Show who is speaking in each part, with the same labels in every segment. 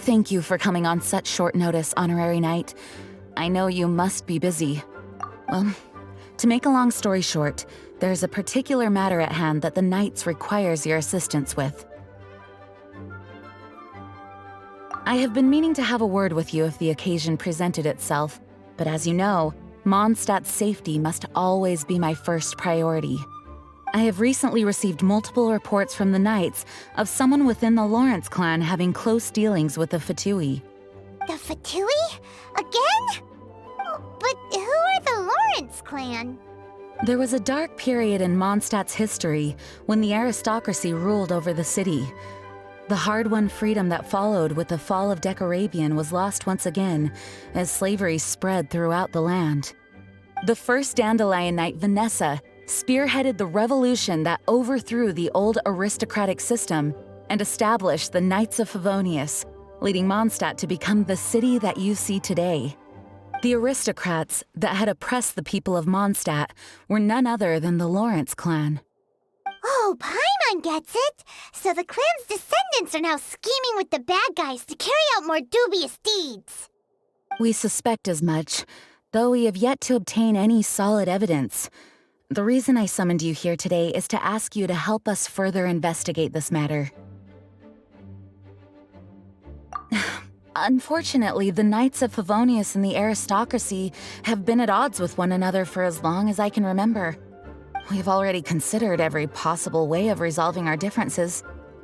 Speaker 1: Thank you for coming on such short notice, Honorary Knight. I know you must be busy. Well, to make a long story short, there's a particular matter at hand that the Knights requires your assistance with. I have been meaning to have a word with you if the occasion presented itself, but as you know, Mondstadt's safety must always be my first priority. I have recently received multiple reports from the Knights of someone within the Lawrence clan having close dealings with the Fatui.
Speaker 2: The Fatui? Again? But who are the Lawrence clan?
Speaker 1: There was a dark period in Mondstadt's history when the aristocracy ruled over the city. The hard-won freedom that followed with the fall of Decorabian was lost once again as slavery spread throughout the land. The first Dandelion Knight, Vanessa, spearheaded the revolution that overthrew the old aristocratic system and established the Knights of Favonius, leading Mondstadt to become the city that you see today. The aristocrats that had oppressed the people of Mondstadt were none other than the Lawrence clan.
Speaker 2: Oh, Paimon gets it! So the clan's descendants are now scheming with the bad guys to carry out more dubious deeds.
Speaker 1: We suspect as much, though we have yet to obtain any solid evidence. The reason I summoned you here today is to ask you to help us further investigate this matter. Unfortunately, the Knights of Favonius and the aristocracy have been at odds with one another for as long as I can remember. We've already considered every possible way of resolving our differences,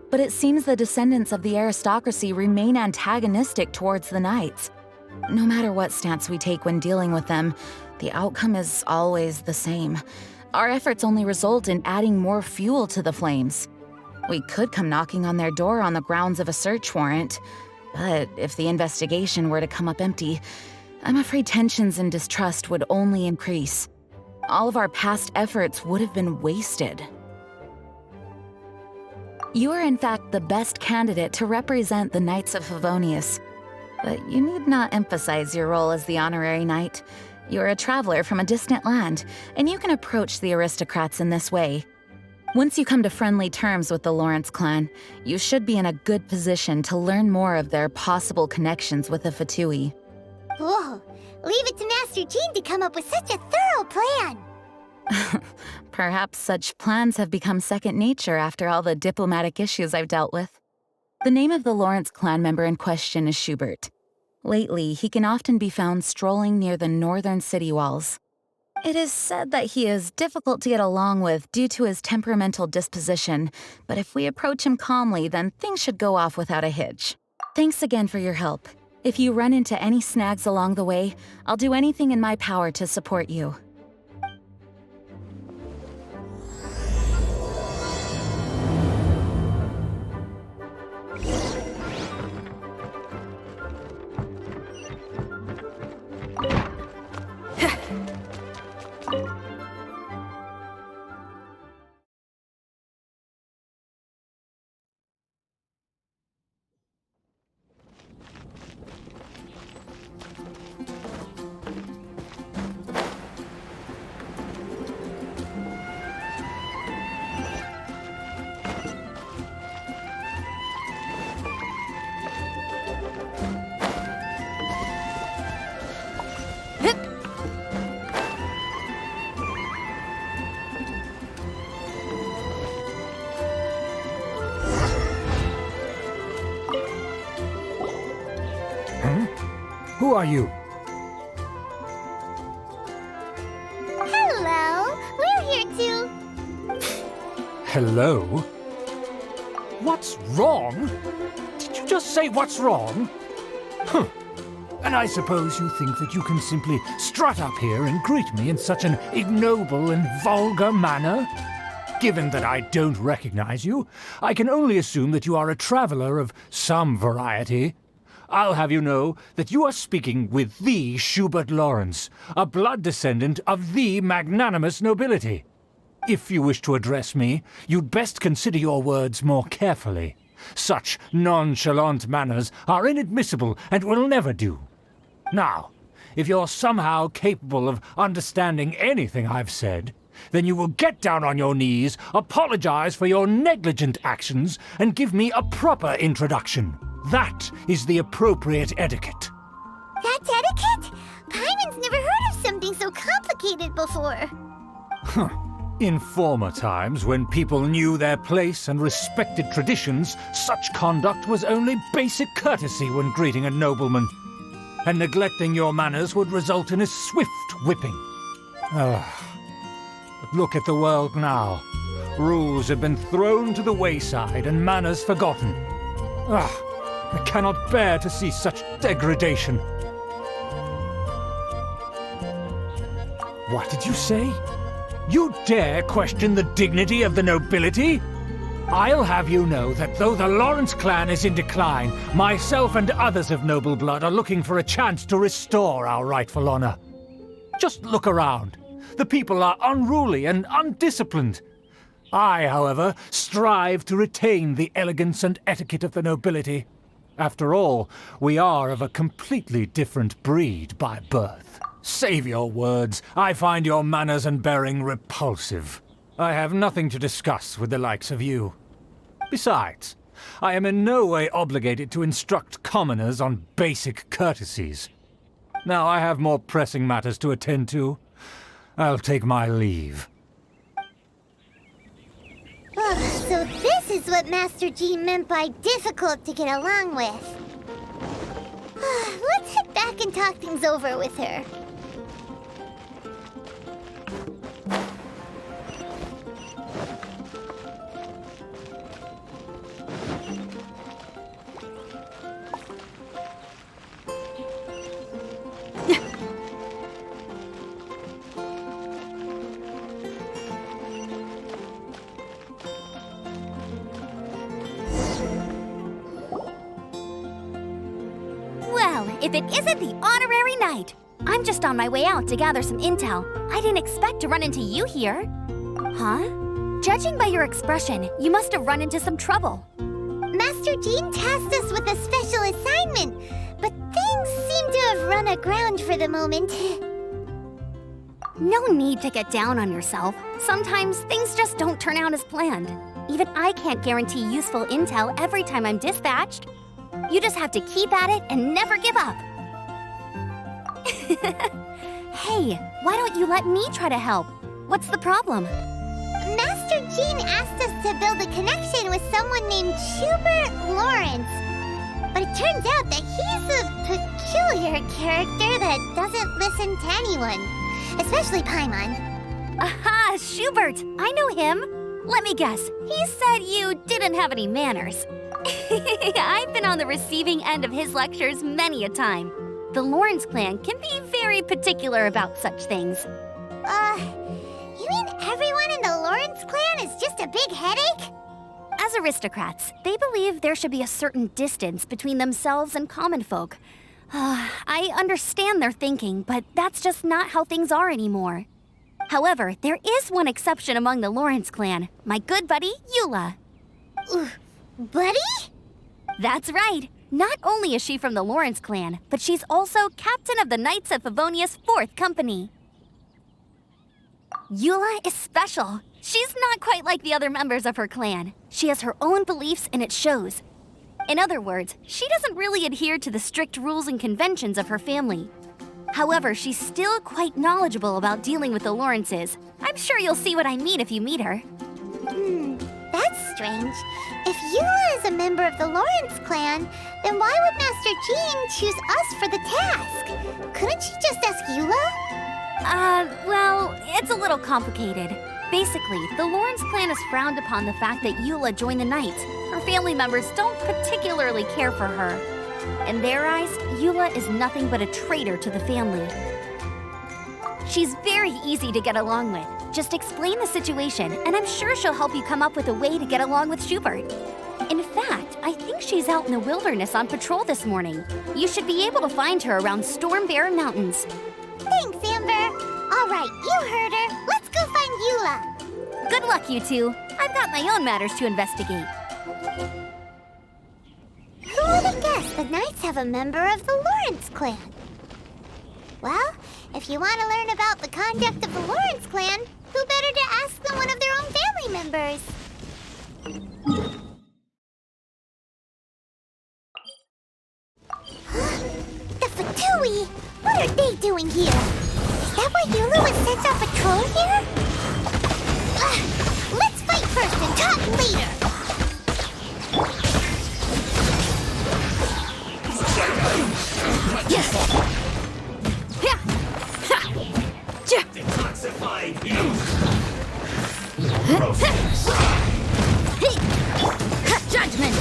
Speaker 1: but it seems the descendants of the aristocracy remain antagonistic towards the Knights. No matter what stance we take when dealing with them, the outcome is always the same. Our efforts only result in adding more fuel to the flames. We could come knocking on their door on the grounds of a search warrant, but if the investigation were to come up empty, I'm afraid tensions and distrust would only increase. All of our past efforts would have been wasted. You are in fact the best candidate to represent the Knights of Favonius, but you need not emphasize your role as the Honorary Knight. You are a traveler from a distant land, and you can approach the aristocrats in this way. Once you come to friendly terms with the Lawrence clan, you should be in a good position to learn more of their possible connections with the Fatui.
Speaker 2: Whoa, leave it to Master Jean to come up with such a thorough plan.
Speaker 1: Perhaps such plans have become second nature after all the diplomatic issues I've dealt with. The name of the Lawrence clan member in question is Schubert. Lately, he can often be found strolling near the northern city walls. It is said that he is difficult to get along with due to his temperamental disposition, but if we approach him calmly, then things should go off without a hitch. Thanks again for your help. If you run into any snags along the way, I'll do anything in my power to support you.
Speaker 3: Who are you?
Speaker 2: Hello, we're here to...
Speaker 3: Hello? What's wrong? Did you just say what's wrong? Huh. And I suppose you think that you can simply strut up here and greet me in such an ignoble and vulgar manner? Given that I don't recognize you, I can only assume that you are a traveler of some variety. I'll have you know that you are speaking with the Schubert Lawrence, a blood descendant of the magnanimous nobility. If you wish to address me, you'd best consider your words more carefully. Such nonchalant manners are inadmissible and will never do. Now, if you're somehow capable of understanding anything I've said, then you will get down on your knees, apologize for your negligent actions, and give me a proper introduction. That is the appropriate etiquette.
Speaker 2: That's etiquette? Paimon's never heard of something so complicated before.
Speaker 3: In former times, when people knew their place and respected traditions, such conduct was only basic courtesy when greeting a nobleman. And neglecting your manners would result in a swift whipping. But look at the world now. Rules have been thrown to the wayside and manners forgotten. I cannot bear to see such degradation. What did you say? You dare question the dignity of the nobility? I'll have you know that though the Lawrence clan is in decline, myself and others of noble blood are looking for a chance to restore our rightful honor. Just look around. The people are unruly and undisciplined. I, however, strive to retain the elegance and etiquette of the nobility. After all, we are of a completely different breed by birth. Save your words. I find your manners and bearing repulsive. I have nothing to discuss with the likes of you. Besides, I am in no way obligated to instruct commoners on basic courtesies. Now I have more pressing matters to attend to. I'll take my leave.
Speaker 2: So this is what Master Jean meant by difficult to get along with. Let's head back and talk things over with her.
Speaker 4: If it isn't the honorary knight! I'm just on my way out to gather some intel. I didn't expect to run into you here. Huh? Judging by your expression, you must have run into some trouble.
Speaker 2: Master Jean tasked us with a special assignment, but things seem to have run aground for the moment.
Speaker 4: No need to get down on yourself. Sometimes things just don't turn out as planned. Even I can't guarantee useful intel every time I'm dispatched. You just have to keep at it and never give up. Hey, why don't you let me try to help? What's the problem?
Speaker 2: Master Jean asked us to build a connection with someone named Schubert Lawrence. But it turns out that he's a peculiar character that doesn't listen to anyone, especially Paimon.
Speaker 4: Aha, Schubert! I know him. Let me guess, he said you didn't have any manners. I've been on the receiving end of his lectures many a time. The Lawrence clan can be very particular about such things.
Speaker 2: You mean everyone in the Lawrence clan is just a big headache?
Speaker 4: As aristocrats, they believe there should be a certain distance between themselves and common folk. I understand their thinking, but that's just not how things are anymore. However, there is one exception among the Lawrence clan, my good buddy, Eula.
Speaker 2: Buddy?
Speaker 4: That's right. Not only is she from the Lawrence clan, but she's also captain of the Knights of Favonia's 4th Company. Eula is special. She's not quite like the other members of her clan. She has her own beliefs and it shows. In other words, she doesn't really adhere to the strict rules and conventions of her family. However, she's still quite knowledgeable about dealing with the Lawrences. I'm sure you'll see what I mean if you meet her.
Speaker 2: That's strange. If Eula is a member of the Lawrence clan, then why would Master Jean choose us for the task? Couldn't she just ask Eula?
Speaker 4: Well, it's a little complicated. Basically, the Lawrence clan has frowned upon the fact that Eula joined the Knights. Her family members don't particularly care for her. In their eyes, Eula is nothing but a traitor to the family. She's very easy to get along with. Just explain the situation, and I'm sure she'll help you come up with a way to get along with Schubert. In fact, I think she's out in the wilderness on patrol this morning. You should be able to find her around Storm Bear Mountains.
Speaker 2: Thanks, Amber. All right, you heard her. Let's go find Eula.
Speaker 4: Good luck, you two. I've got my own matters to investigate.
Speaker 2: Who would have guessed the Knights have a member of the Lawrence clan? Well, if you want to learn about the conduct of the Lawrence clan, who better to ask than one of their own family members? doing here? Is that why Eula was sent on patrol here? Let's fight first and talk later!
Speaker 4: Yes! Yeah! Ha! Ja!
Speaker 5: Detoxifying you!
Speaker 4: Judgment!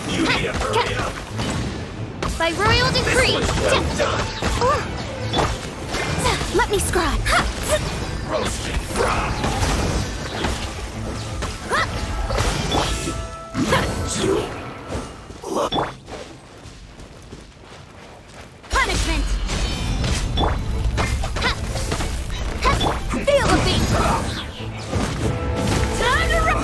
Speaker 5: You need to hurry up!
Speaker 4: By royal decree! Let me scry!
Speaker 5: Roasted fry!
Speaker 4: Punishment! Feel the beat! Time to run!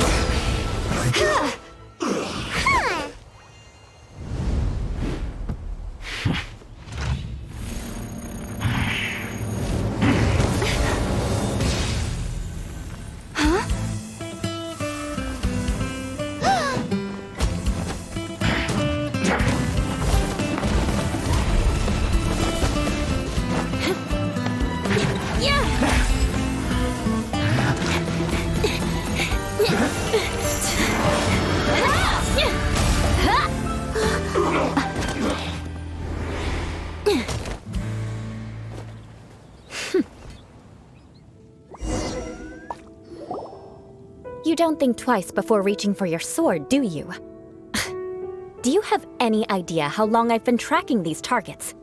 Speaker 4: You don't think twice before reaching for your sword, do you? Do you have any idea how long I've been tracking these targets?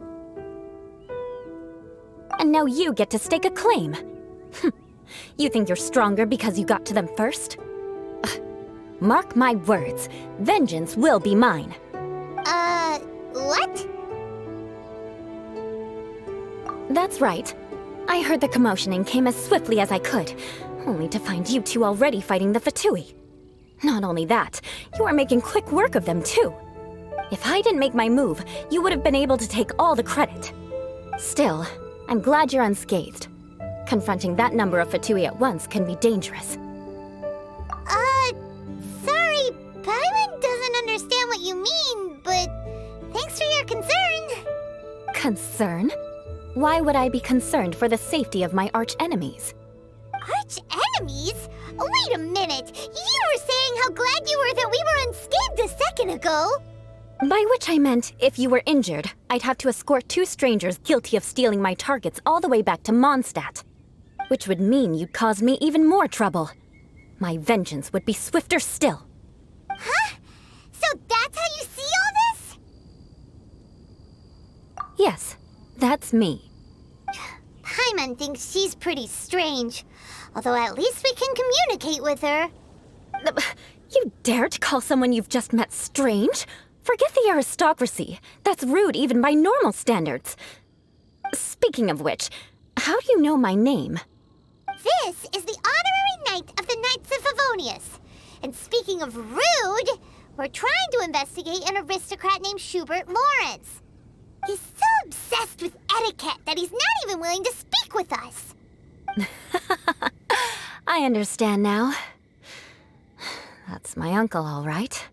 Speaker 4: And now you get to stake a claim. You think you're stronger because you got to them first? Mark my words, vengeance will be mine.
Speaker 2: What?
Speaker 4: That's right. I heard the commotion and came as swiftly as I could, only to find you two already fighting the Fatui. Not only that, you are making quick work of them too. If I didn't make my move, you would have been able to take all the credit. Still, I'm glad you're unscathed. Confronting that number of Fatui at once can be dangerous.
Speaker 2: Sorry, Paimon doesn't understand what you mean, but thanks for your concern.
Speaker 4: Concern? Why would I be concerned for the safety of my arch-enemies?
Speaker 2: Arch-enemies? Wait a minute! You were saying how glad you were that we were unscathed a second ago!
Speaker 4: By which I meant, if you were injured, I'd have to escort two strangers guilty of stealing my targets all the way back to Mondstadt. Which would mean you'd cause me even more trouble. My vengeance would be swifter still.
Speaker 2: Huh? So that's how you see all this?
Speaker 4: Yes, that's me.
Speaker 2: Paimon thinks she's pretty strange. Although at least we can communicate with her.
Speaker 4: You dare to call someone you've just met strange? Forget the aristocracy. That's rude even by normal standards. Speaking of which, how do you know my name?
Speaker 2: This is the honorary knight of the Knights of Favonius. And speaking of rude, we're trying to investigate an aristocrat named Schubert Lawrence. He's so obsessed with etiquette that he's not even willing to speak with us.
Speaker 4: I understand now. That's my uncle, all right.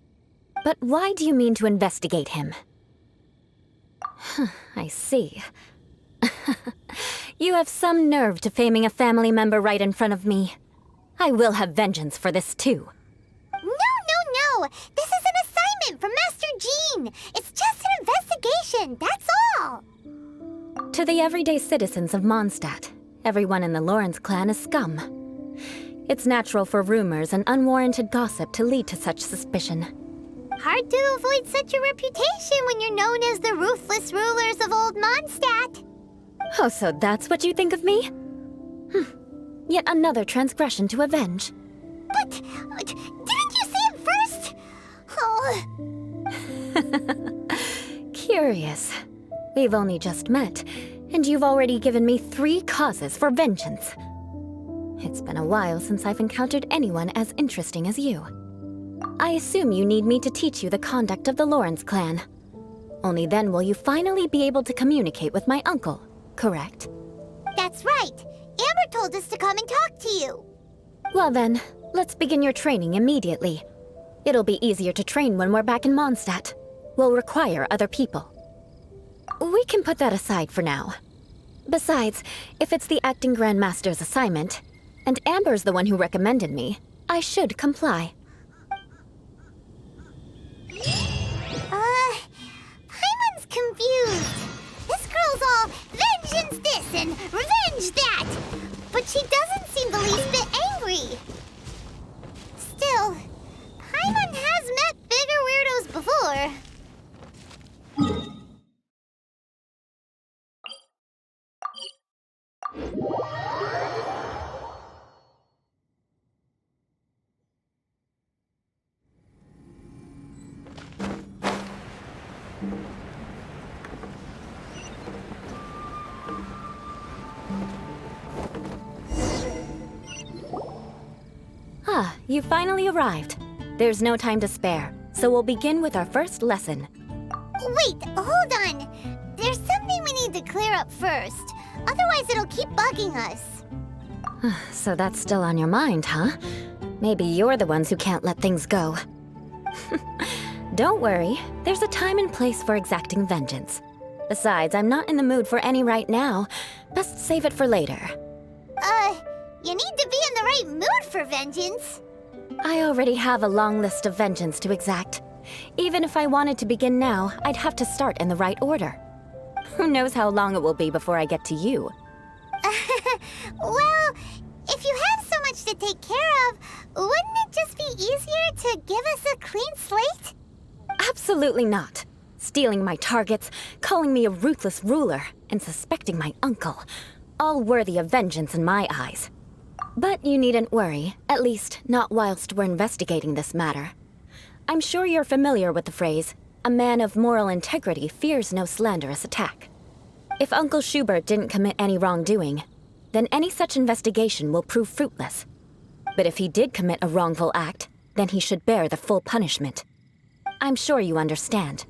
Speaker 4: But why do you mean to investigate him? I see. You have some nerve to faming a family member right in front of me. I will have vengeance for this too.
Speaker 2: No! This is an assignment from Master Jean! It's just an investigation, that's all!
Speaker 4: To the everyday citizens of Mondstadt, everyone in the Lawrence clan is scum. It's natural for rumors and unwarranted gossip to lead to such suspicion.
Speaker 2: Hard to avoid such a reputation when you're known as the ruthless rulers of Old Mondstadt.
Speaker 4: Oh, so that's what you think of me? Yet another transgression to avenge.
Speaker 2: But didn't you say it first? Oh.
Speaker 4: Curious. We've only just met, and you've already given me 3 causes for vengeance. It's been a while since I've encountered anyone as interesting as you. I assume you need me to teach you the conduct of the Lawrence clan. Only then will you finally be able to communicate with my uncle, correct?
Speaker 2: That's right. Amber told us to come and talk to you.
Speaker 4: Well then, let's begin your training immediately. It'll be easier to train when we're back in Mondstadt. We'll require other people.
Speaker 6: We can put that aside for now. Besides, if it's the acting Grandmaster's assignment, and Amber's the one who recommended me, I should comply.
Speaker 2: Paimon's confused. This girl's all vengeance this and revenge that, but she doesn't seem the least bit angry. Still, Paimon has met bigger weirdos before.
Speaker 6: Ah, you finally arrived. There's no time to spare, so we'll begin with our first lesson.
Speaker 2: Wait, hold on. There's something we need to clear up first. Otherwise, it'll keep bugging us.
Speaker 6: So that's still on your mind, huh? Maybe you're the ones who can't let things go. Don't worry, there's a time and place for exacting vengeance. Besides, I'm not in the mood for any right now. Best save it for later.
Speaker 2: You need to be in the right mood for vengeance.
Speaker 6: I already have a long list of vengeance to exact. Even if I wanted to begin now, I'd have to start in the right order. Who knows how long it will be before I get to you?
Speaker 2: Well, if you have so much to take care of, wouldn't it just be easier to give us a clean slate?
Speaker 6: Absolutely not. Stealing my targets, calling me a ruthless ruler, and suspecting my uncle. All worthy of vengeance in my eyes. But you needn't worry, at least not whilst we're investigating this matter. I'm sure you're familiar with the phrase, a man of moral integrity fears no slanderous attack. If Uncle Schubert didn't commit any wrongdoing, then any such investigation will prove fruitless. But if he did commit a wrongful act, then he should bear the full punishment. I'm sure you understand.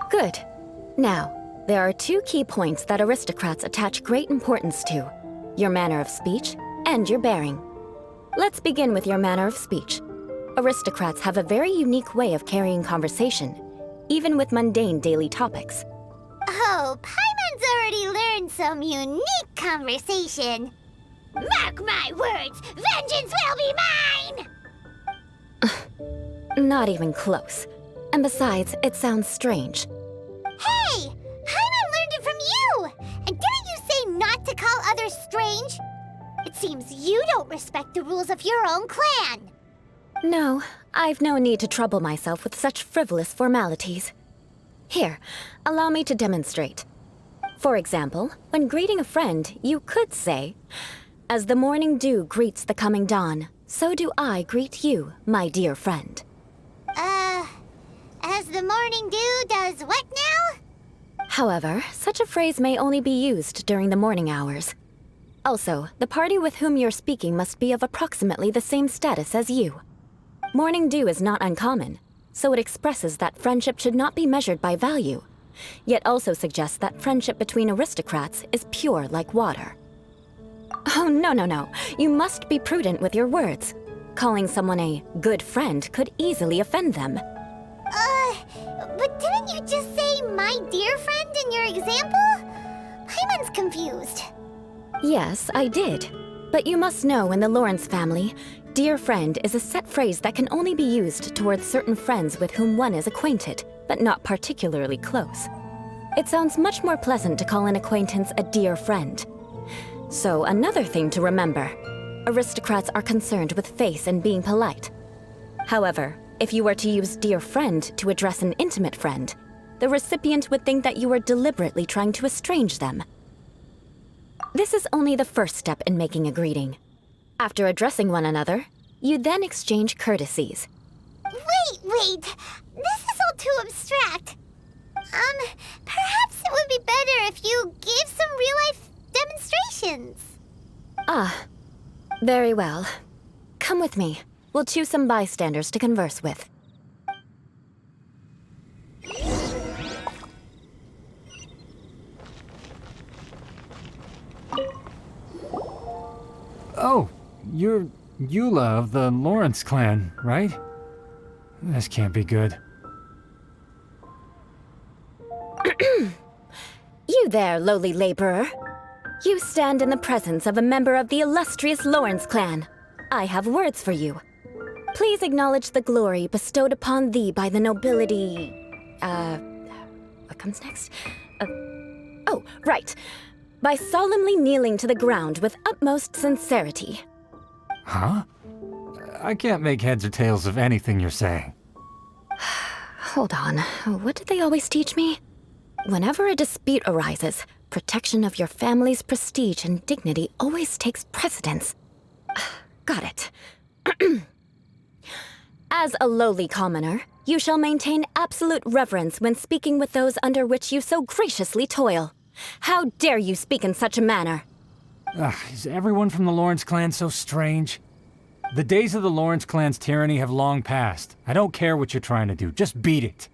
Speaker 6: Good. Now, there are two key points that aristocrats attach great importance to: your manner of speech and your bearing. Let's begin with your manner of speech. Aristocrats have a very unique way of carrying conversation, even with mundane daily topics.
Speaker 2: Oh, Paimon's already learned some unique conversation. Mark my words, vengeance will be mine!
Speaker 6: Not even close. And besides, it sounds strange.
Speaker 2: Hey! Paimon learned it from you! And didn't you say not to call others strange? It seems you don't respect the rules of your own clan.
Speaker 6: No, I've no need to trouble myself with such frivolous formalities. Here, allow me to demonstrate. For example, when greeting a friend, you could say, "As the morning dew greets the coming dawn, so do I greet you, my dear friend."
Speaker 2: As the morning dew does what now?
Speaker 6: However, such a phrase may only be used during the morning hours. Also, the party with whom you're speaking must be of approximately the same status as you. Morning dew is not uncommon, so it expresses that friendship should not be measured by value, yet also suggests that friendship between aristocrats is pure like water. Oh, no. You must be prudent with your words. Calling someone a good friend could easily offend them.
Speaker 2: But didn't you just say my dear friend in your example? Paimon's confused.
Speaker 6: Yes, I did. But you must know in the Lawrence family, dear friend is a set phrase that can only be used towards certain friends with whom one is acquainted, but not particularly close. It sounds much more pleasant to call an acquaintance a dear friend. So another thing to remember, aristocrats are concerned with face and being polite. However, if you were to use dear friend to address an intimate friend, the recipient would think that you were deliberately trying to estrange them. This is only the first step in making a greeting. After addressing one another, you then exchange courtesies.
Speaker 2: Wait! This is all too abstract. Perhaps it would be better if you gave some real-life demonstrations.
Speaker 6: Ah, very well. Come with me. We'll choose some bystanders to converse with.
Speaker 3: Oh, you're Eula of the Lawrence clan, right? This can't be good.
Speaker 6: You there, lowly laborer. You stand in the presence of a member of the illustrious Lawrence clan. I have words for you. Please acknowledge the glory bestowed upon thee by the nobility... What comes next? Oh, right. By solemnly kneeling to the ground with utmost sincerity.
Speaker 3: Huh? I can't make heads or tails of anything you're saying.
Speaker 6: Hold on. What did they always teach me? Whenever a dispute arises, protection of your family's prestige and dignity always takes precedence. Got it. As a lowly commoner, you shall maintain absolute reverence when speaking with those under which you so graciously toil. How dare you speak in such a manner?
Speaker 3: Is everyone from the Lawrence clan so strange? The days of the Lawrence clan's tyranny have long passed. I don't care what you're trying to do, just beat it.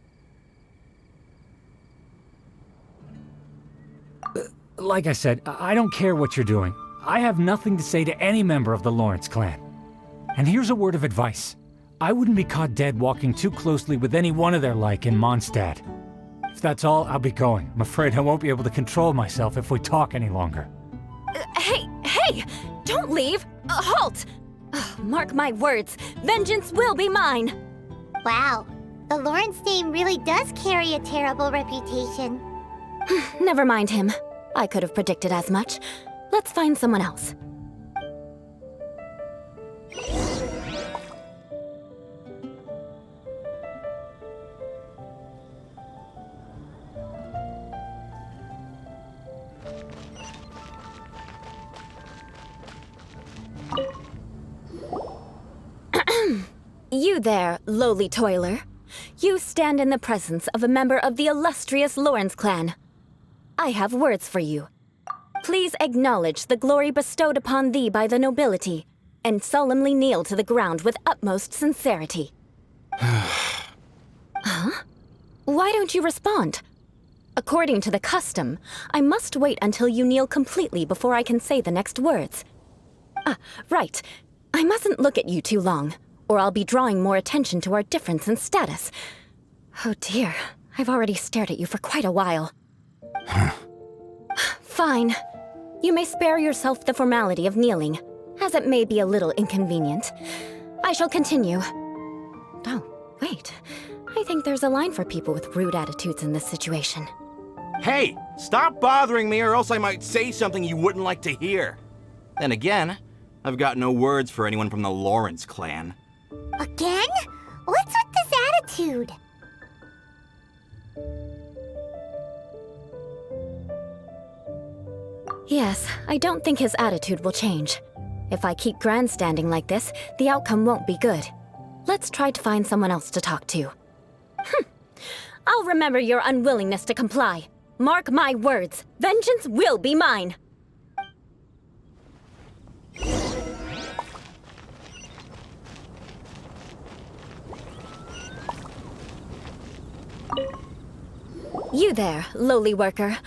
Speaker 3: Like I said, I don't care what you're doing. I have nothing to say to any member of the Lawrence clan. And here's a word of advice. I wouldn't be caught dead walking too closely with any one of their like in Mondstadt. If that's all, I'll be going. I'm afraid I won't be able to control myself if we talk any longer.
Speaker 6: Hey! Don't leave! Halt! Mark my words, vengeance will be mine!
Speaker 2: Wow, the Lawrence name really does carry a terrible reputation.
Speaker 6: Never mind him. I could have predicted as much. Let's find someone else. You there, lowly toiler. You stand in the presence of a member of the illustrious Lawrence clan. I have words for you. Please acknowledge the glory bestowed upon thee by the nobility, and solemnly kneel to the ground with utmost sincerity. Huh? Why don't you respond? According to the custom, I must wait until you kneel completely before I can say the next words. Right. I mustn't look at you too long, or I'll be drawing more attention to our difference in status. Oh dear, I've already stared at you for quite a while. Fine. You may spare yourself the formality of kneeling, as it may be a little inconvenient. I shall continue. Oh, wait. I think there's a line for people with rude attitudes in this situation.
Speaker 7: Hey, stop bothering me or else I might say something you wouldn't like to hear. Then again, I've got no words for anyone from the Lawrence clan.
Speaker 2: Again? What's with this attitude?
Speaker 6: Yes, I don't think his attitude will change. If I keep grandstanding like this, the outcome won't be good. Let's try to find someone else to talk to. I'll remember your unwillingness to comply. Mark my words, vengeance will be mine! You there, lowly worker.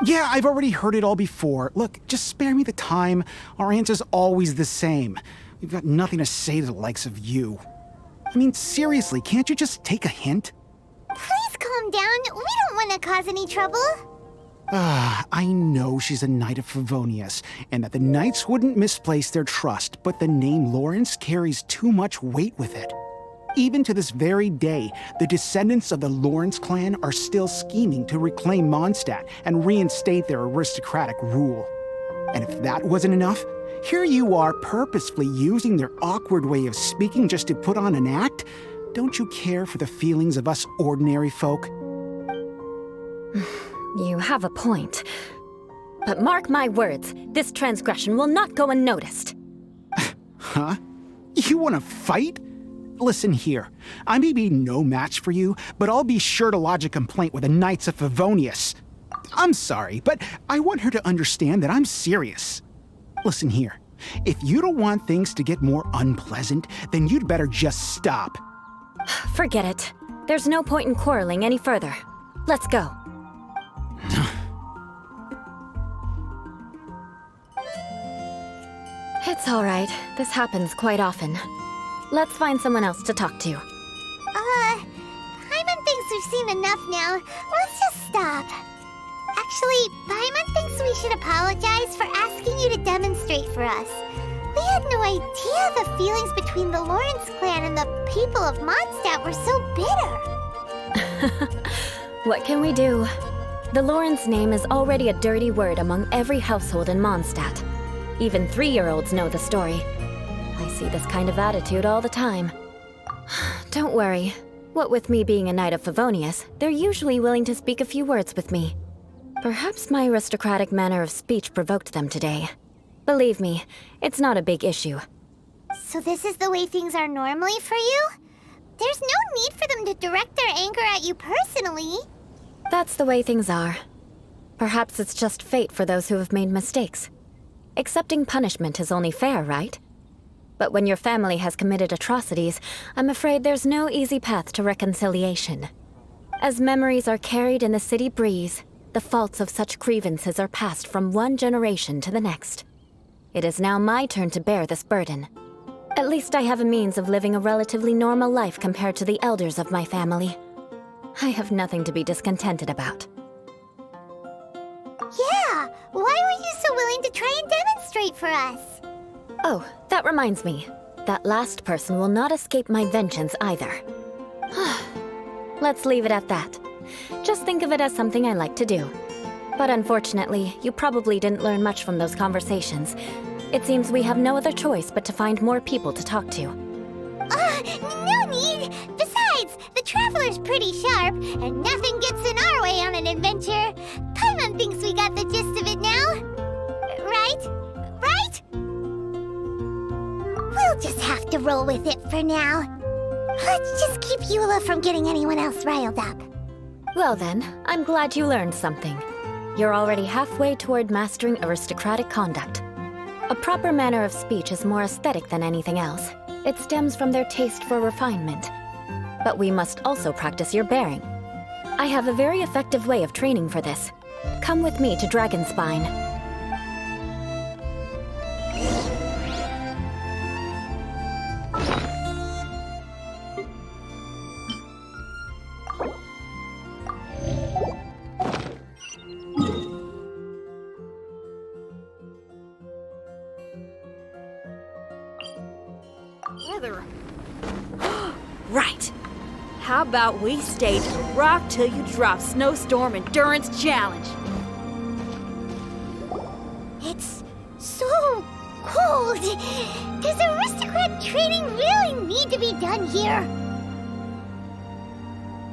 Speaker 8: Yeah, I've already heard it all before. Look, just spare me the time. Our answer's always the same. We've got nothing to say to the likes of you. I mean, seriously, can't you just take a hint?
Speaker 2: Please calm down. We don't want to cause any trouble.
Speaker 8: I know she's a knight of Favonius, and that the knights wouldn't misplace their trust, but the name Lawrence carries too much weight with it. Even to this very day, the descendants of the Lawrence clan are still scheming to reclaim Mondstadt and reinstate their aristocratic rule. And if that wasn't enough, here you are purposefully using their awkward way of speaking just to put on an act? Don't you care for the feelings of us ordinary folk?
Speaker 6: You have a point. But mark my words, this transgression will not go unnoticed.
Speaker 8: Huh? You want to fight? Listen here, I may be no match for you, but I'll be sure to lodge a complaint with the Knights of Favonius. I'm sorry, but I want her to understand that I'm serious. Listen here, if you don't want things to get more unpleasant, then you'd better just stop.
Speaker 6: Forget it. There's no point in quarreling any further. Let's go. It's all right. This happens quite often. Let's find someone else to talk to.
Speaker 2: Paimon thinks there's seen enough now. Let's just stop. Actually, Paimon thinks we should apologize for asking you to demonstrate for us. We had no idea the feelings between the Lawrence clan and the people of Mondstadt were so bitter.
Speaker 6: What can we do? The Lawrence name is already a dirty word among every household in Mondstadt. Even 3-year-olds know the story. I see this kind of attitude all the time. Don't worry. What with me being a Knight of Favonius, they're usually willing to speak a few words with me. Perhaps my aristocratic manner of speech provoked them today. Believe me, it's not a big issue.
Speaker 2: So this is the way things are normally for you? There's no need for them to direct their anger at you personally.
Speaker 6: That's the way things are. Perhaps it's just fate for those who have made mistakes. Accepting punishment is only fair, right? But when your family has committed atrocities, I'm afraid there's no easy path to reconciliation. As memories are carried in the city breeze, the faults of such grievances are passed from one generation to the next. It is now my turn to bear this burden. At least I have a means of living a relatively normal life compared to the elders of my family. I have nothing to be discontented about.
Speaker 2: Yeah, why were you so willing to try and demonstrate for us?
Speaker 6: Oh, that reminds me. That last person will not escape my vengeance either. Let's leave it at that. Just think of it as something I like to do. But unfortunately, you probably didn't learn much from those conversations. It seems we have no other choice but to find more people to talk to.
Speaker 2: No need! Besides, the Traveler's pretty sharp, and nothing gets in our way on an adventure. Paimon thinks we got the gist of it now. Right? Right? We'll just have to roll with it for now. Let's just keep Eula from getting anyone else riled up.
Speaker 6: Well then, I'm glad you learned something. You're already halfway toward mastering aristocratic conduct. A proper manner of speech is more aesthetic than anything else. It stems from their taste for refinement. But we must also practice your bearing. I have a very effective way of training for this. Come with me to Dragonspine.
Speaker 9: Right. How about we stage a Rock Till You Drop Snowstorm Endurance Challenge?
Speaker 2: It's so cold. Does aristocrat training really need to be done here?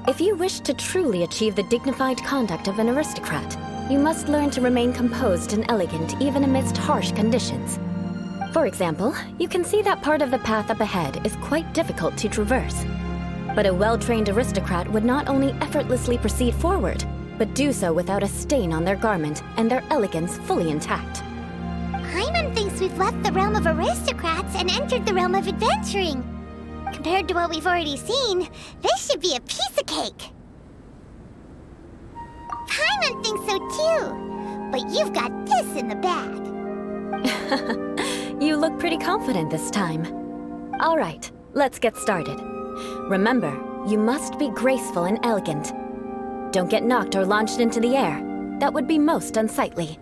Speaker 6: If you wish to truly achieve the dignified conduct of an aristocrat, you must learn to remain composed and elegant even amidst harsh conditions. For example, you can see that part of the path up ahead is quite difficult to traverse. But a well-trained aristocrat would not only effortlessly proceed forward, but do so without a stain on their garment and their elegance fully intact.
Speaker 2: Paimon thinks we've left the realm of aristocrats and entered the realm of adventuring. Compared to what we've already seen, this should be a piece of cake. Paimon thinks so too, but you've got this in the bag.
Speaker 6: You look pretty confident this time. All right, let's get started. Remember, you must be graceful and elegant. Don't get knocked or launched into the air. That would be most unsightly.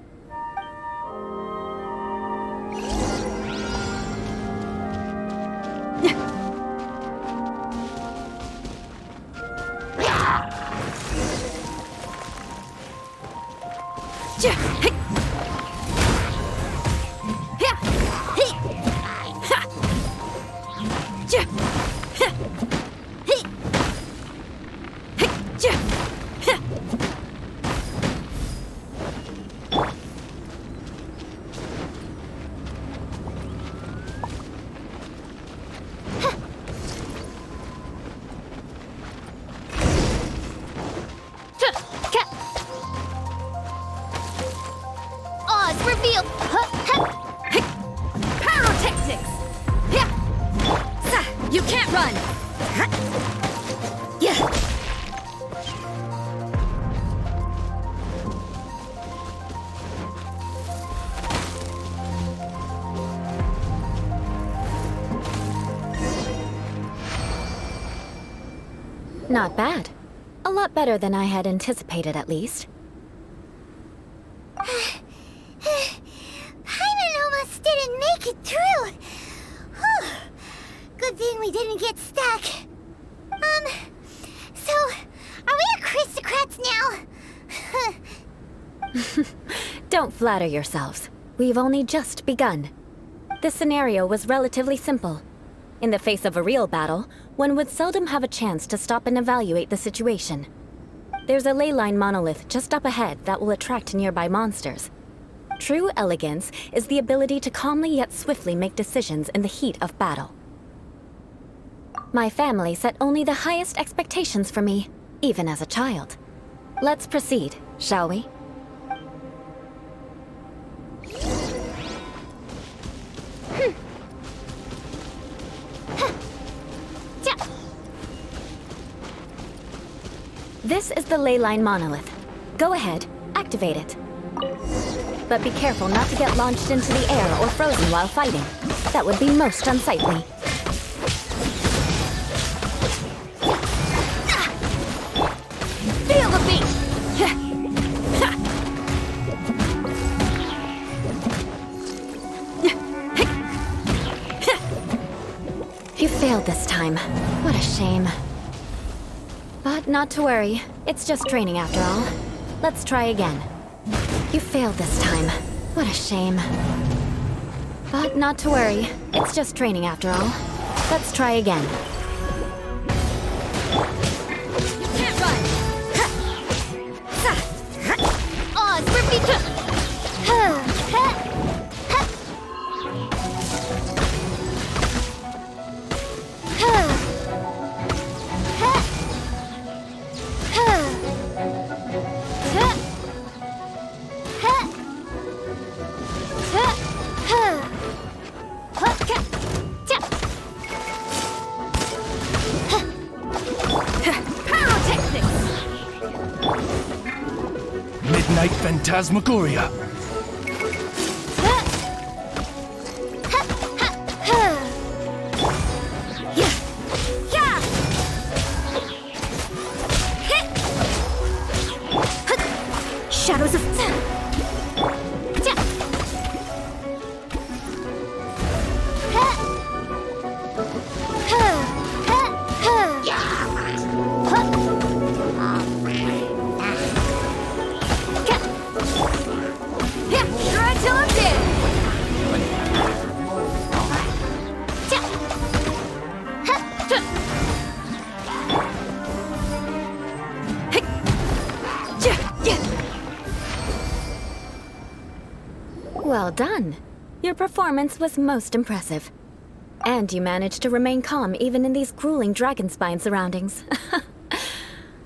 Speaker 4: Revealed! Pyrotechnics! You can't run! Not bad. A lot
Speaker 6: lot better than I had anticipated, at least.
Speaker 2: Paimon almost didn't make it through. Whew. Good thing we didn't get stuck. So, are we aristocrats now?
Speaker 6: Don't flatter yourselves. We've only just begun. This scenario was relatively simple. In the face of a real battle, one would seldom have a chance to stop and evaluate the situation. There's a ley line monolith just up ahead that will attract nearby monsters. True elegance is the ability to calmly yet swiftly make decisions in the heat of battle. My family set only the highest expectations for me, even as a child. Let's proceed, shall we? This is the ley line monolith. Go ahead, activate it. But be careful not to get launched into the air or frozen while fighting. That would be most unsightly.
Speaker 9: Feel the beat!
Speaker 6: You failed this time. What a shame. But not to worry. It's just training after all. Let's try again. You failed this time. What a shame. But not to worry. It's just training after all. Let's try again.
Speaker 9: You can't run! Odds for me to...
Speaker 3: Midnight Phantasmagoria.
Speaker 9: Shadows of... Try till I'm dead!
Speaker 6: Well done. Your performance was most impressive. And you managed to remain calm even in these grueling dragon spine surroundings.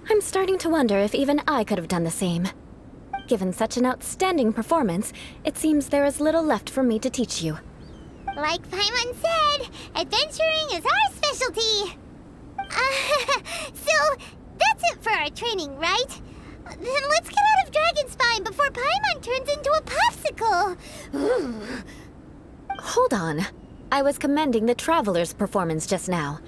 Speaker 6: I'm starting to wonder if even I could have done the same. Given such an outstanding performance, it seems there is little left for me to teach you.
Speaker 2: Like Paimon said, adventuring is our specialty. So, that's it for our training, right? Then let's get out of Dragonspine before Paimon turns into a popsicle.
Speaker 6: Hold on. I was commending the Traveler's performance just now.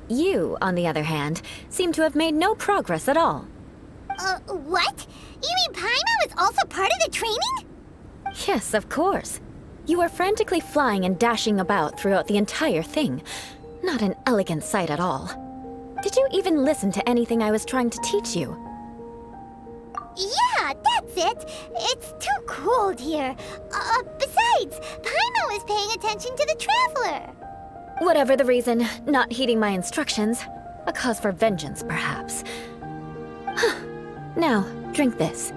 Speaker 6: You, on the other hand, seem to have made no progress at all.
Speaker 2: What? You mean Paimon was also part of the training?
Speaker 6: Yes, of course. You were frantically flying and dashing about throughout the entire thing. Not an elegant sight at all. Did you even listen to anything I was trying to teach you?
Speaker 2: Yeah, that's it. It's too cold here. Besides, Paimon was paying attention to the Traveler.
Speaker 6: Whatever the reason, not heeding my instructions. A cause for vengeance, perhaps. Now, drink this.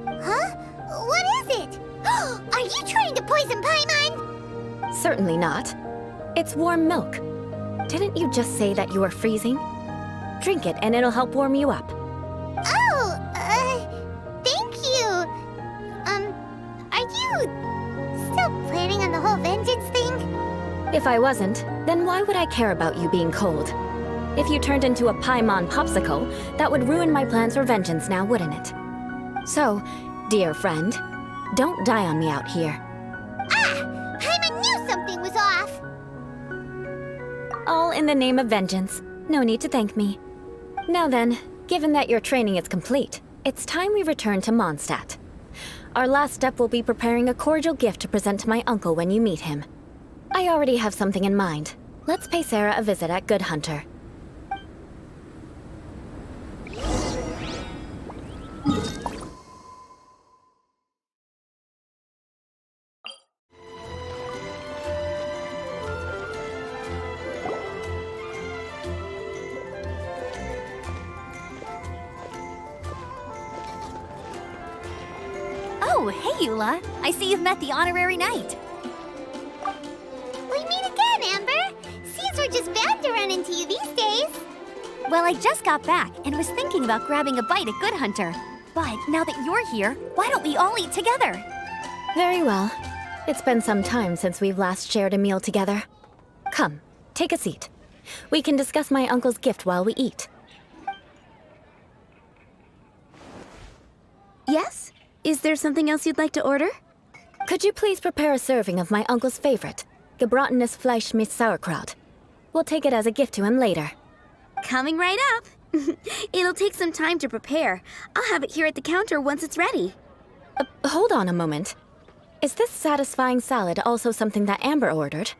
Speaker 2: Huh? What is it? Are you trying to poison Paimon?
Speaker 6: Certainly not. It's warm milk. Didn't you just say that you were freezing? Drink it and it'll help warm you up.
Speaker 2: Oh, thank you. Are you still planning on the whole vengeance thing?
Speaker 6: If I wasn't, then why would I care about you being cold? If you turned into a Paimon popsicle, that would ruin my plans for vengeance now, wouldn't it? So, dear friend, don't die on me out here.
Speaker 2: Ah! Paimon knew something was off!
Speaker 6: All in the name of vengeance. No need to thank me. Now then, Given that your training is complete, it's time we return to Mondstadt. Our last step will be preparing a cordial gift to present to my uncle when you meet him. I already have something in mind. Let's pay Sarah a visit at Good Hunter.
Speaker 4: Oh, hey, Eula. I see you've met the honorary knight.
Speaker 2: We meet again, Amber. Seems we're just bound to run into you these days.
Speaker 4: Well, I just got back and was thinking about grabbing a bite at Good Hunter. But now that you're here, why don't we all eat together?
Speaker 6: Very well. It's been some time since we've last shared a meal together. Come, take a seat. We can discuss my uncle's gift while we eat.
Speaker 10: Yes? Is there something else you'd like to order?
Speaker 6: Could you please prepare a serving of my uncle's favorite, gebratenes Fleisch mit Sauerkraut? We'll take it as a gift to him later.
Speaker 10: Coming right up. It'll take some time to prepare. I'll have it here at the counter once it's ready.
Speaker 6: Hold on a moment. Is this satisfying salad also something that Amber ordered?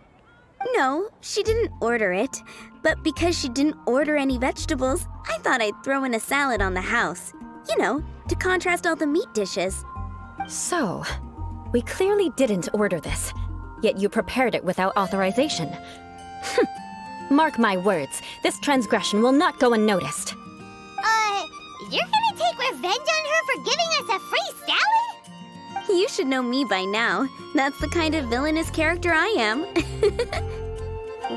Speaker 10: No, she didn't order it. But because she didn't order any vegetables, I thought I'd throw in a salad on the house. You know, to contrast all the meat dishes.
Speaker 6: So, we clearly didn't order this, yet you prepared it without authorization. Mark my words, this transgression will not go unnoticed.
Speaker 2: You're gonna take revenge on her for giving us a free salad?
Speaker 10: You should know me by now. That's the kind of villainous character I am.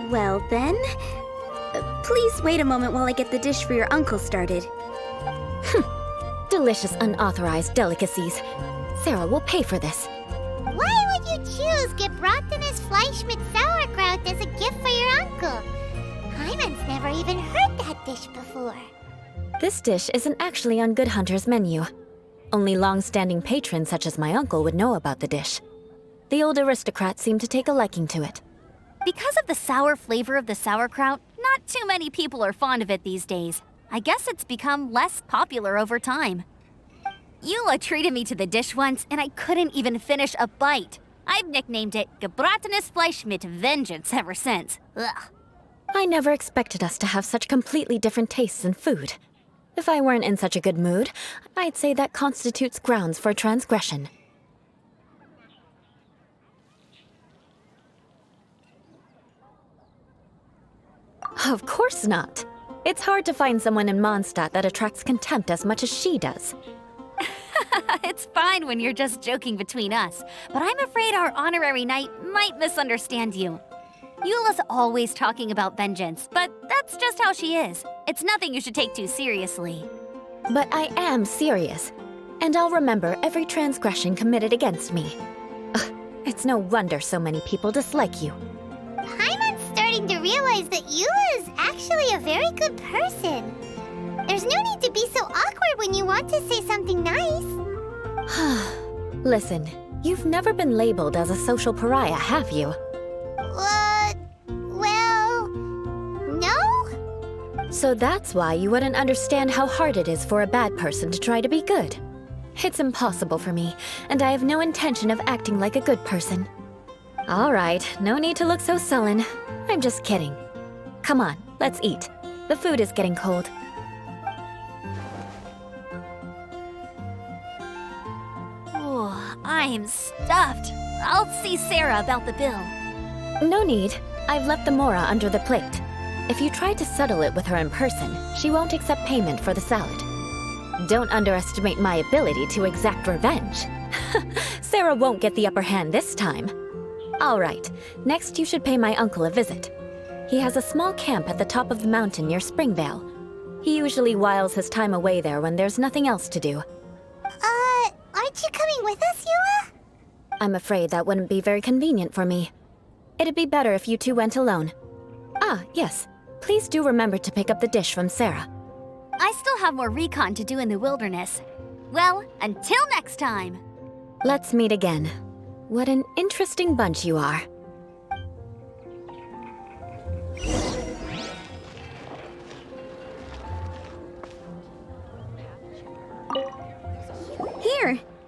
Speaker 10: Well then, please wait a moment while I get the dish for your uncle started.
Speaker 6: Delicious unauthorized delicacies. Sarah will pay for this.
Speaker 2: Why would you choose gebratenes Fleisch mit Sauerkraut as a gift for your uncle? Hyman's never even heard that dish before.
Speaker 6: This dish isn't actually on Good Hunter's menu. Only long-standing patrons such as my uncle would know about the dish. The old aristocrat seemed to take a liking to it.
Speaker 4: Because of the sour flavor of the sauerkraut, not too many people are fond of it these days. I guess it's become less popular over time. Eula treated me to the dish once, and I couldn't even finish a bite. I've nicknamed it gebratenes Fleisch mit Vengeance ever since. Ugh.
Speaker 6: I never expected us to have such completely different tastes in food. If I weren't in such a good mood, I'd say that constitutes grounds for transgression. Of course not. It's hard to find someone in Mondstadt that attracts contempt as much as she does.
Speaker 4: It's fine when you're just joking between us, but I'm afraid our honorary knight might misunderstand you. Eula's always talking about vengeance, but that's just how she is. It's nothing you should take too seriously.
Speaker 6: But I am serious, and I'll remember every transgression committed against me. Ugh, it's no wonder so many people dislike you.
Speaker 2: Hyman's starting to realize that Eula is actually a very good person. There's no need to be so awkward when you want to say something nice.
Speaker 6: Listen, you've never been labeled as a social pariah, have you?
Speaker 2: Well, no?
Speaker 6: So that's why you wouldn't understand how hard it is for a bad person to try to be good. It's impossible for me, and I have no intention of acting like a good person. All right, no need to look so sullen. I'm just kidding. Come on, let's eat. The food is getting cold.
Speaker 4: Oh, I'm stuffed. I'll see Sarah about the bill.
Speaker 6: No need. I've left the mora under the plate. If you try to settle it with her in person, she won't accept payment for the salad. Don't underestimate my ability to exact revenge. Sarah won't get the upper hand this time. All right, next you should pay my uncle a visit. He has a small camp at the top of the mountain near Springvale. He usually whiles his time away there when there's nothing else to do.
Speaker 2: Aren't you coming with us, Eula?
Speaker 6: I'm afraid that wouldn't be very convenient for me. It'd be better if you two went alone. Ah, yes. Please do remember to pick up the dish from Sarah.
Speaker 4: I still have more recon to do in the wilderness. Well, until next time.
Speaker 6: Let's meet again. What an interesting bunch you are.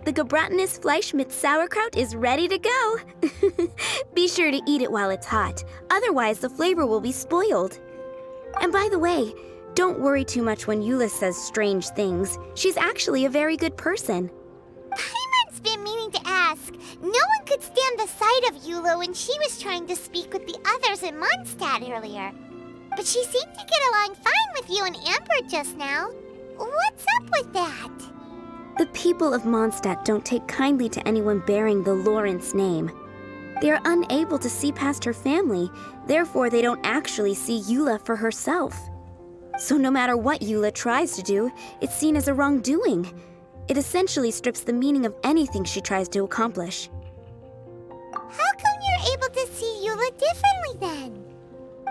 Speaker 10: The Gebratenes Fleischmitz sauerkraut is ready to go. Be sure to eat it while it's hot, otherwise the flavor will be spoiled. And by the way, don't worry too much when Eula says strange things. She's actually a very good person.
Speaker 2: Paimon's been meaning to ask. No one could stand the sight of Eula when she was trying to speak with the others in Mondstadt earlier. But she seemed to get along fine with you and Amber just now. What's up with that?
Speaker 10: The people of Mondstadt don't take kindly to anyone bearing the Lawrence name. They are unable to see past her family, therefore they don't actually see Eula for herself. So no matter what Eula tries to do, it's seen as a wrongdoing. It essentially strips the meaning of anything she tries to accomplish.
Speaker 2: How come you're able to see Eula differently then?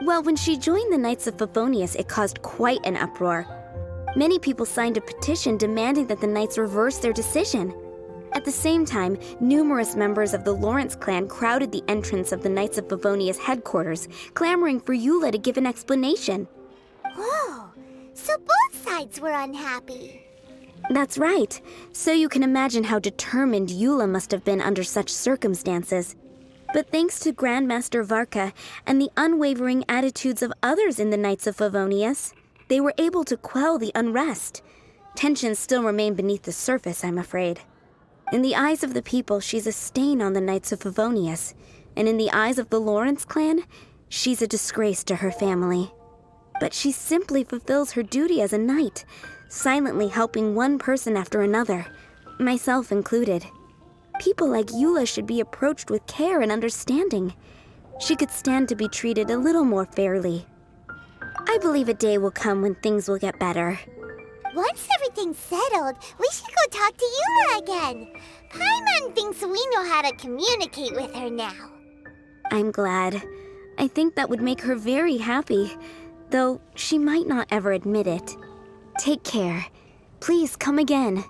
Speaker 10: Well, when she joined the Knights of Favonius, it caused quite an uproar. Many people signed a petition demanding that the Knights reverse their decision. At the same time, numerous members of the Lawrence clan crowded the entrance of the Knights of Favonius headquarters, clamoring for Eula to give an explanation.
Speaker 2: Whoa, so both sides were unhappy.
Speaker 10: That's right. So you can imagine how determined Eula must have been under such circumstances. But thanks to Grandmaster Varka and the unwavering attitudes of others in the Knights of Favonius, they were able to quell the unrest. Tensions still remain beneath the surface, I'm afraid. In the eyes of the people, she's a stain on the Knights of Favonius, and in the eyes of the Lawrence clan, she's a disgrace to her family. But she simply fulfills her duty as a knight, silently helping one person after another, myself included. People like Eula should be approached with care and understanding. She could stand to be treated a little more fairly. I believe a day will come when things will get better.
Speaker 2: Once everything's settled, we should go talk to Eula again. Paimon thinks we know how to communicate with her now.
Speaker 10: I'm glad. I think that would make her very happy, though she might not ever admit it. Take care. Please come again.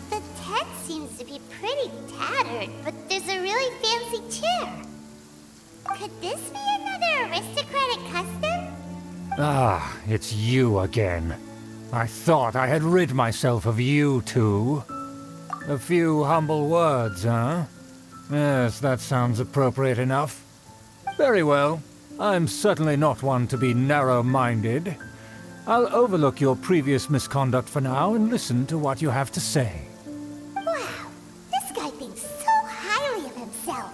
Speaker 2: The tent seems to be pretty tattered, but there's a really fancy chair. Could this be another aristocratic custom?
Speaker 3: Ah, it's you again. I thought I had rid myself of you two. A few humble words, huh? Yes, that sounds appropriate enough. Very well. I'm certainly not one to be narrow-minded. I'll overlook your previous misconduct for now and listen to what you have to say.
Speaker 2: Wow, this guy thinks so highly of himself.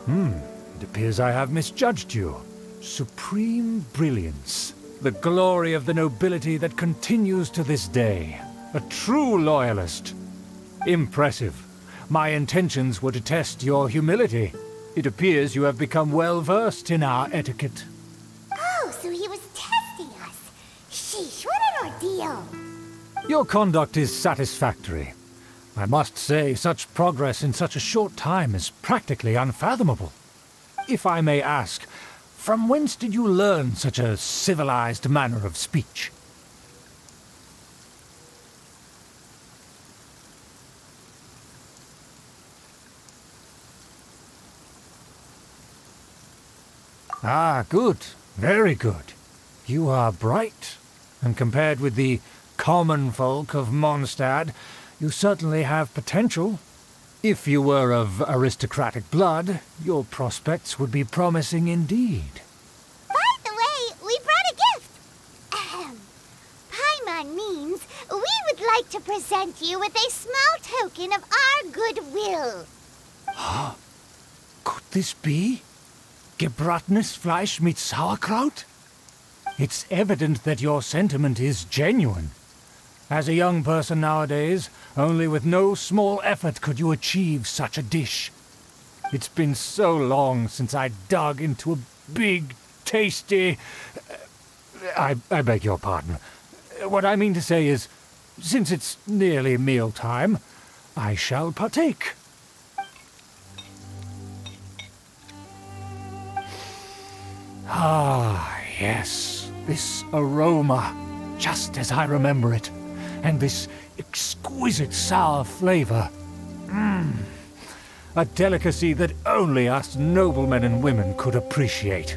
Speaker 3: It appears I have misjudged you. Supreme brilliance. The glory of the nobility that continues to this day. A true loyalist. Impressive. My intentions were to test your humility. It appears you have become well-versed in our etiquette.
Speaker 2: Oh, so he was testing us. Sheesh, what an ordeal.
Speaker 3: Your conduct is satisfactory. I must say, such progress in such a short time is practically unfathomable. If I may ask, from whence did you learn such a civilized manner of speech? Ah, good. Very good. You are bright, and compared with the common folk of Mondstadt, you certainly have potential. If you were of aristocratic blood, your prospects would be promising indeed.
Speaker 2: By the way, we brought a gift. Paimon means we would like to present you with a small token of our goodwill.
Speaker 3: Could this be? Gebratenes Fleisch mit Sauerkraut? It's evident that your sentiment is genuine. As a young person nowadays, only with no small effort could you achieve such a dish. It's been so long since I dug into a big, tasty... I beg your pardon. What I mean to say is, since it's nearly mealtime, I shall partake. Ah, Yes, this aroma, just as I remember it, and this exquisite sour flavor. A delicacy that only us noblemen and women could appreciate.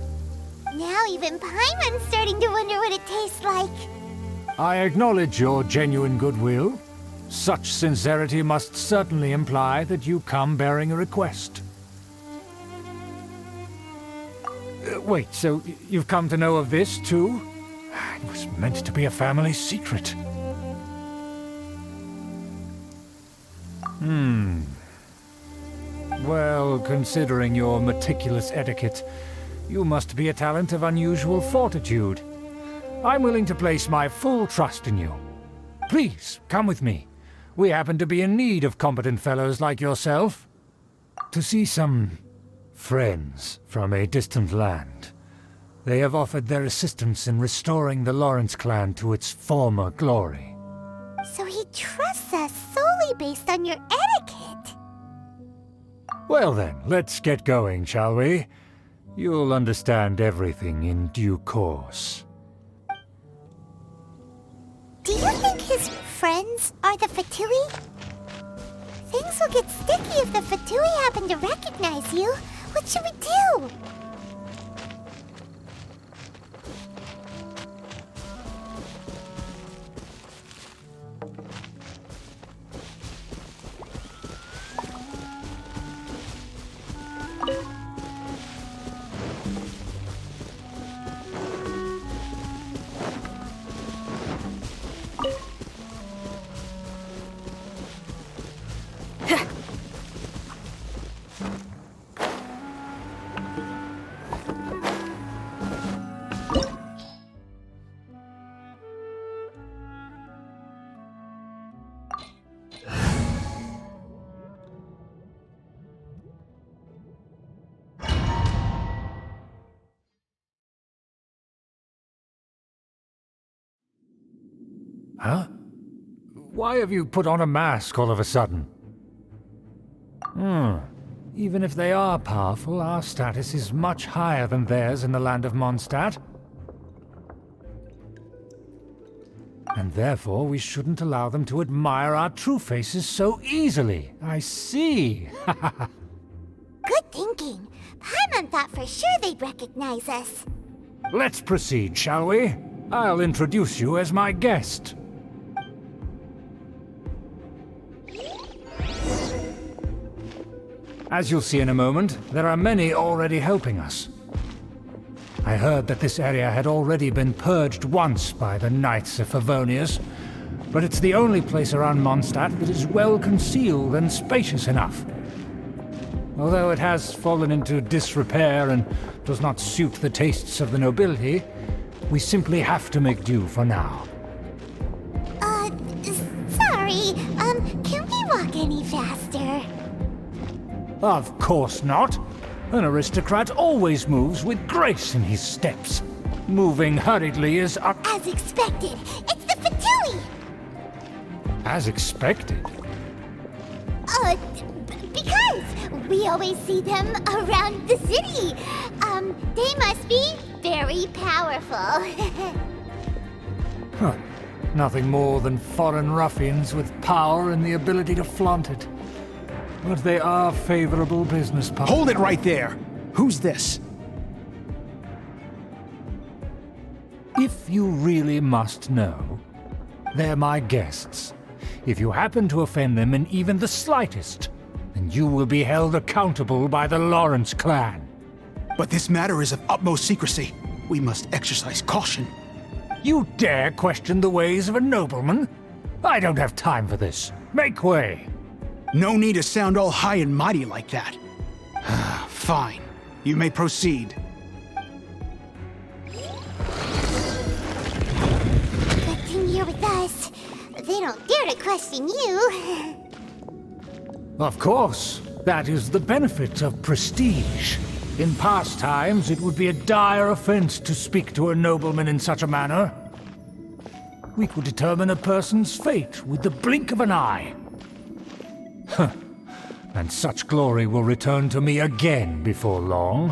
Speaker 2: Now even Paimon's starting to wonder what it tastes like.
Speaker 3: I acknowledge your genuine goodwill. Such sincerity must certainly imply that you come bearing a request. Wait, so you've come to know of this, too? It was meant to be a family secret. Well, considering your meticulous etiquette, you must be a talent of unusual fortitude. I'm willing to place my full trust in you. Please, come with me. We happen to be in need of competent fellows like yourself. To see some friends from a distant land. They have offered their assistance in restoring the Lawrence clan to its former glory.
Speaker 2: So he trusts us solely based on your etiquette.
Speaker 3: Well then, let's get going, shall we? You'll understand everything in due course.
Speaker 2: Do you think his friends are the Fatui? Things will get sticky if the Fatui happen to recognize you. What should we do?
Speaker 3: Huh? Why have you put on a mask all of a sudden? Even if they are powerful, our status is much higher than theirs in the land of Mondstadt. And therefore, we shouldn't allow them to admire our true faces so easily. I see.
Speaker 2: Good thinking. Paimon thought for sure they'd recognize us.
Speaker 3: Let's proceed, shall we? I'll introduce you as my guest. As you'll see in a moment, there are many already helping us. I heard that this area had already been purged once by the Knights of Favonius, but it's the only place around Mondstadt that is well concealed and spacious enough. Although it has fallen into disrepair and does not suit the tastes of the nobility, we simply have to make do for now.
Speaker 2: Sorry, can we walk any faster?
Speaker 3: Of course not. An aristocrat always moves with grace in his steps. Moving hurriedly is up...
Speaker 2: As expected, it's the Fatui!
Speaker 3: As expected?
Speaker 2: Because we always see them around the city. They must be very powerful.
Speaker 3: Huh. Nothing more than foreign ruffians with power and the ability to flaunt it. But they are favorable business partners.
Speaker 8: Hold it right there! Who's this?
Speaker 3: If you really must know, they're my guests. If you happen to offend them in even the slightest, then you will be held accountable by the Lawrence clan.
Speaker 8: But this matter is of utmost secrecy. We must exercise caution.
Speaker 3: You dare question the ways of a nobleman? I don't have time for this. Make way!
Speaker 8: No need to sound all high and mighty like that. Fine. You may proceed.
Speaker 2: Good thing you're with us. They don't dare to question you.
Speaker 3: Of course. That is the benefit of prestige. In past times, it would be a dire offense to speak to a nobleman in such a manner. We could determine a person's fate with the blink of an eye. Huh. And such glory will return to me again before long.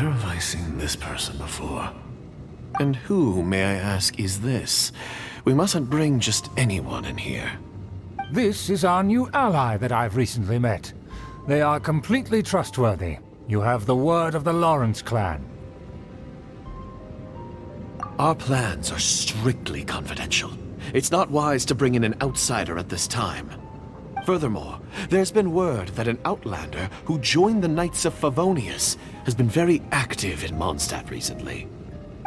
Speaker 11: Where have I seen this person before? And who, may I ask, is this? We mustn't bring just anyone in here.
Speaker 3: This is our new ally that I've recently met. They are completely trustworthy. You have the word of the Lawrence clan.
Speaker 11: Our plans are strictly confidential. It's not wise to bring in an outsider at this time. Furthermore, there's been word that an outlander who joined the Knights of Favonius has been very active in Mondstadt recently.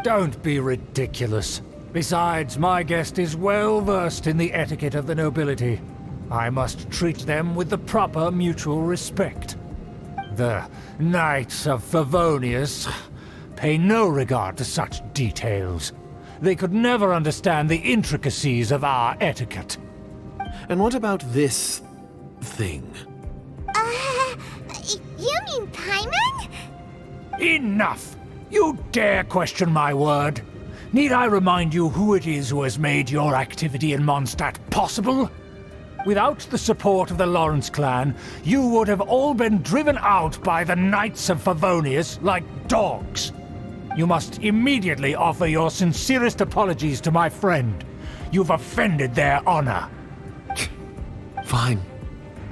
Speaker 3: Don't be ridiculous. Besides, my guest is well versed in the etiquette of the nobility. I must treat them with the proper mutual respect. The Knights of Favonius pay no regard to such details. They could never understand the intricacies of our etiquette.
Speaker 11: And what about this thing?
Speaker 2: You mean Paimon?
Speaker 3: Enough! You dare question my word? Need I remind you who it is who has made your activity in Mondstadt possible? Without the support of the Lawrence clan, you would have all been driven out by the Knights of Favonius like dogs. You must immediately offer your sincerest apologies to my friend. You've offended their honor.
Speaker 11: Fine.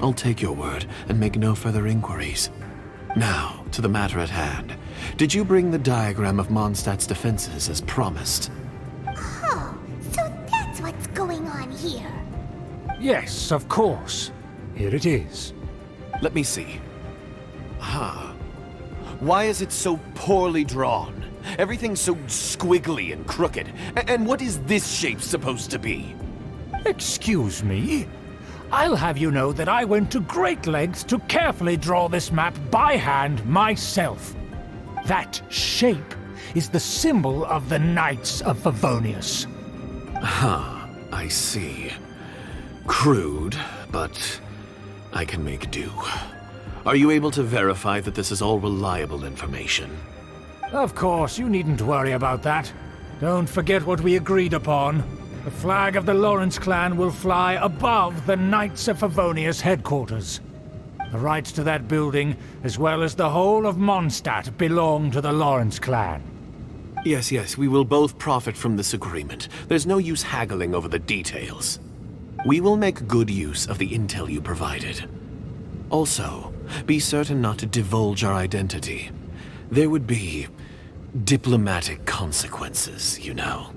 Speaker 11: I'll take your word and make no further inquiries. Now, to the matter at hand. Did you bring the diagram of Mondstadt's defenses as promised?
Speaker 2: Oh, so that's what's going on here.
Speaker 3: Yes, of course. Here it is.
Speaker 11: Let me see. Why is it so poorly drawn? Everything's so squiggly and crooked. And what is this shape supposed to be?
Speaker 3: Excuse me? I'll have you know that I went to great lengths to carefully draw this map by hand myself. That shape is the symbol of the Knights of Favonius.
Speaker 11: I see. Crude, but I can make do. Are you able to verify that this is all reliable information?
Speaker 3: Of course, you needn't worry about that. Don't forget what we agreed upon. The flag of the Lawrence clan will fly above the Knights of Favonius headquarters. The rights to that building, as well as the whole of Mondstadt, belong to the Lawrence clan.
Speaker 11: Yes, we will both profit from this agreement. There's no use haggling over the details. We will make good use of the intel you provided. Also, be certain not to divulge our identity. There would be diplomatic consequences, you know.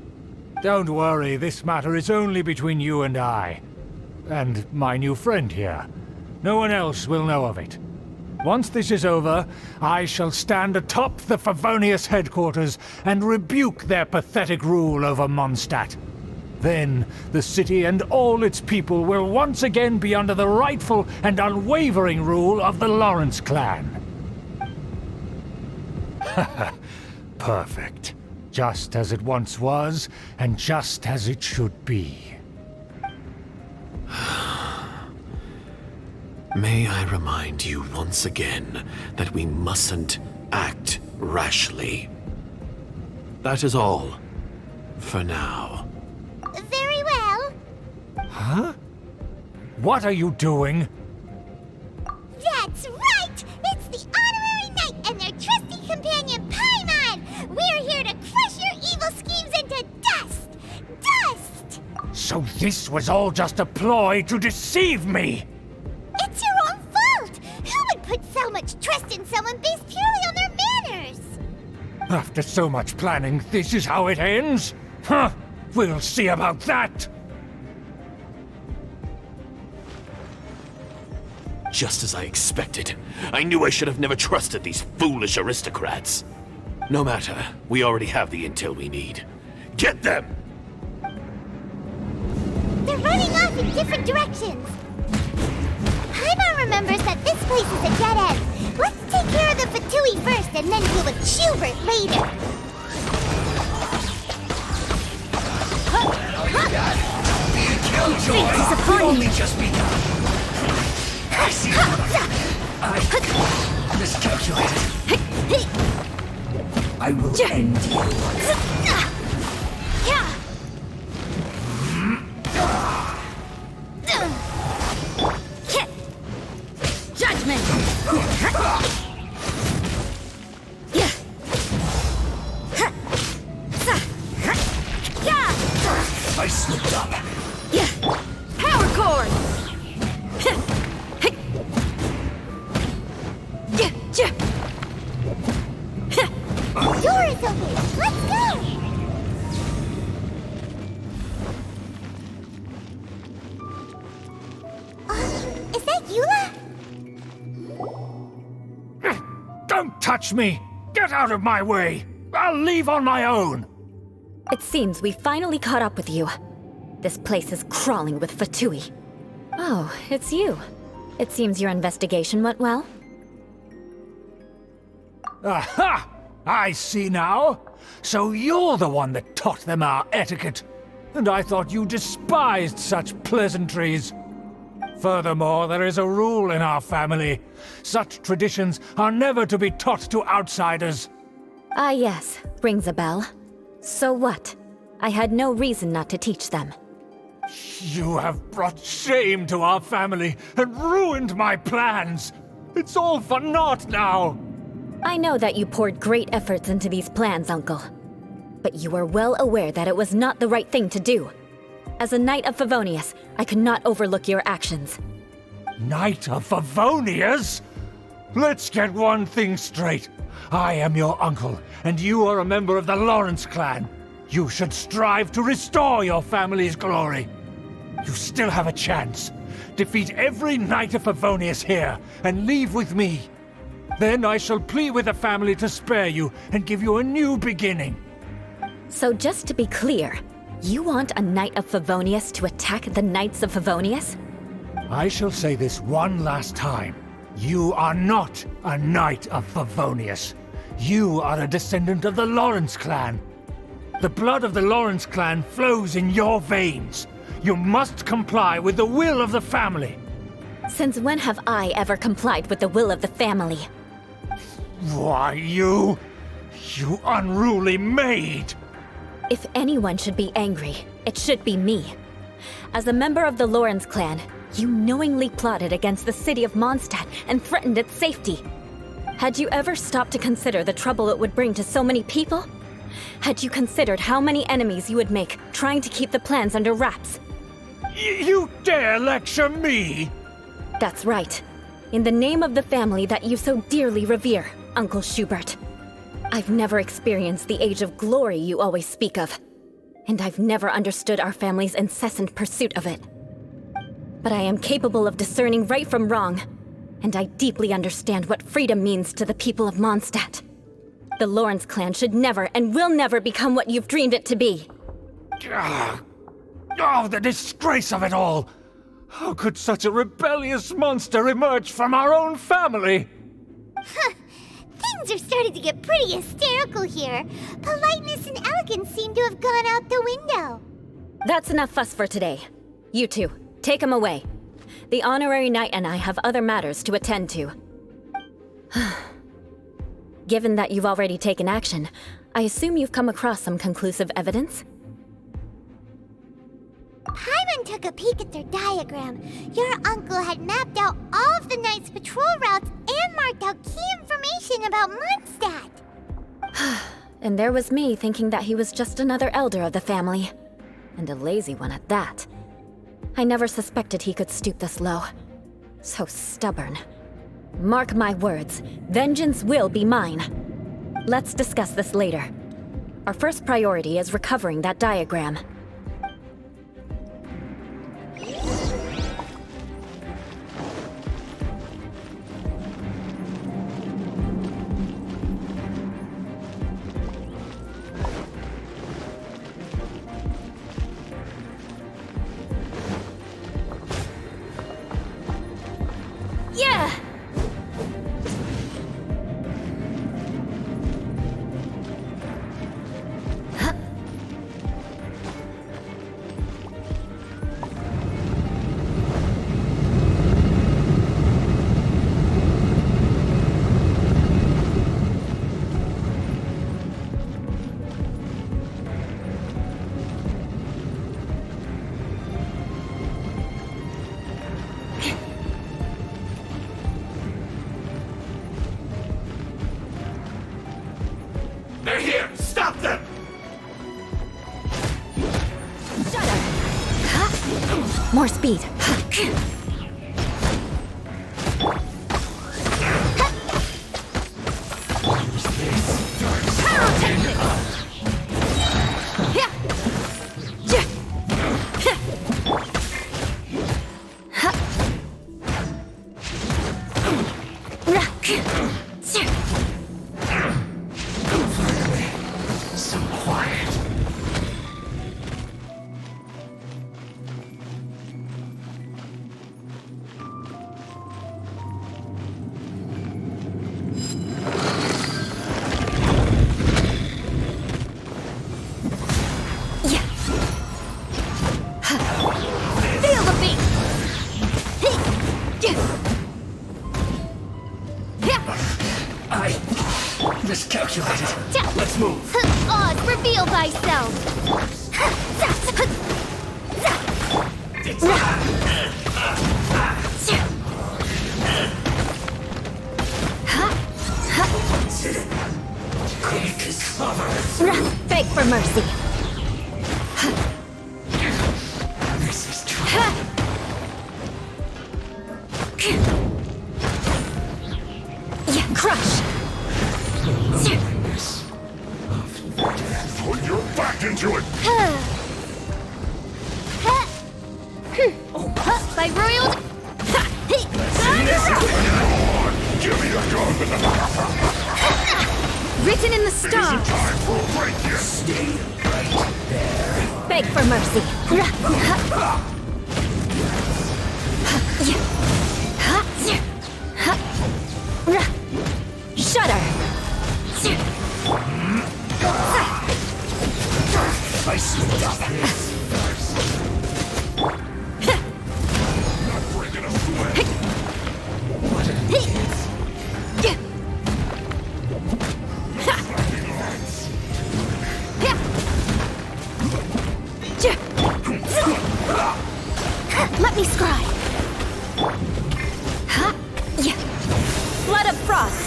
Speaker 3: Don't worry, this matter is only between you and I. And my new friend here. No one else will know of it. Once this is over, I shall stand atop the Favonius headquarters and rebuke their pathetic rule over Mondstadt. Then, the city and all its people will once again be under the rightful and unwavering rule of the Lawrence clan. Perfect. Just as it once was, and just as it should be.
Speaker 11: May I remind you once again that we mustn't act rashly. That is all. For now.
Speaker 2: Very well.
Speaker 3: Huh? What are you doing?
Speaker 2: That's right! It's the Honorary Knight and their trusty companion, Paimon! We're here to crush your evil schemes into dust! Dust!
Speaker 3: So this was all just a ploy to deceive me!
Speaker 2: It's your own fault! Who would put so much trust in someone based purely on their manners?
Speaker 3: After so much planning, this is how it ends? Huh? We'll see about that!
Speaker 11: Just as I expected. I knew I should have never trusted these foolish aristocrats. No matter, we already have the intel we need. Get them!
Speaker 2: They're running off in different directions. Paimon remembers that this place is a dead end. Let's take care of the Fatui first and then deal with Schubert later.
Speaker 5: Killjoy! We've only just begun. I see I miscalculated. I will end
Speaker 9: Judgment!
Speaker 3: touch me! Get out of my way! I'll leave on my own!
Speaker 6: It seems we finally caught up with you. This place is crawling with Fatui. Oh, it's you. It seems your investigation went well.
Speaker 3: Aha! I see now. So you're the one that taught them our etiquette. And I thought you despised such pleasantries. Furthermore, there is a rule in our family. Such traditions are never to be taught to outsiders.
Speaker 6: Ah yes, rings a bell. So what? I had no reason not to teach them.
Speaker 3: You have brought shame to our family and ruined my plans. It's all for naught now.
Speaker 6: I know that you poured great efforts into these plans, Uncle. But you were well aware that it was not the right thing to do. As a Knight of Favonius, I could not overlook your actions.
Speaker 3: Knight of Favonius? Let's get one thing straight. I am your uncle, and you are a member of the Lawrence clan. You should strive to restore your family's glory. You still have a chance. Defeat every Knight of Favonius here, and leave with me. Then I shall plead with the family to spare you and give you a new beginning.
Speaker 6: So just to be clear, you want a Knight of Favonius to attack the Knights of Favonius?
Speaker 3: I shall say this one last time. You are not a Knight of Favonius. You are a descendant of the Lawrence clan. The blood of the Lawrence clan flows in your veins. You must comply with the will of the family.
Speaker 6: Since when have I ever complied with the will of the family?
Speaker 3: Why, you unruly maid!
Speaker 6: If anyone should be angry, it should be me. As a member of the Lawrence clan, you knowingly plotted against the city of Mondstadt and threatened its safety. Had you ever stopped to consider the trouble it would bring to so many people? Had you considered how many enemies you would make trying to keep the plans under wraps?
Speaker 3: You dare lecture me?
Speaker 6: That's right. In the name of the family that you so dearly revere, Uncle Schubert. I've never experienced the age of glory you always speak of. And I've never understood our family's incessant pursuit of it. But I am capable of discerning right from wrong, and I deeply understand what freedom means to the people of Mondstadt. The Lawrence clan should never and will never become what you've dreamed it to be.
Speaker 3: Oh, the disgrace of it all! How could such a rebellious monster emerge from our own family?
Speaker 2: Things are starting to get pretty hysterical here. Politeness and elegance seem to have gone out the window.
Speaker 6: That's enough fuss for today. You two, take him away. The honorary knight and I have other matters to attend to. Given that you've already taken action, I assume you've come across some conclusive evidence?
Speaker 2: Paimon took a peek at their diagram. Your uncle had mapped out all of the Knight's patrol routes and marked out key information about Mondstadt.
Speaker 6: And there was me thinking that he was just another elder of the family. And a lazy one at that. I never suspected he could stoop this low. So stubborn. Mark my words, vengeance will be mine. Let's discuss this later. Our first priority is recovering that diagram. Yeah!
Speaker 5: They're here! Stop them!
Speaker 6: More speed.
Speaker 5: I miscalculated. Let's move.
Speaker 4: Oz, reveal thyself!
Speaker 5: Quick cover.
Speaker 6: Beg for mercy.
Speaker 5: This is trouble.
Speaker 6: Yeah, crush.
Speaker 5: Put your back into it.
Speaker 4: By royal...
Speaker 5: Give me the gun.
Speaker 6: Written in the stars.
Speaker 5: Time for a break here. Stay right there.
Speaker 6: Beg for mercy. Shudder.
Speaker 5: I stop this first. Not breaking a sweat. What an idiot.
Speaker 6: Let me scry. Blood of frost.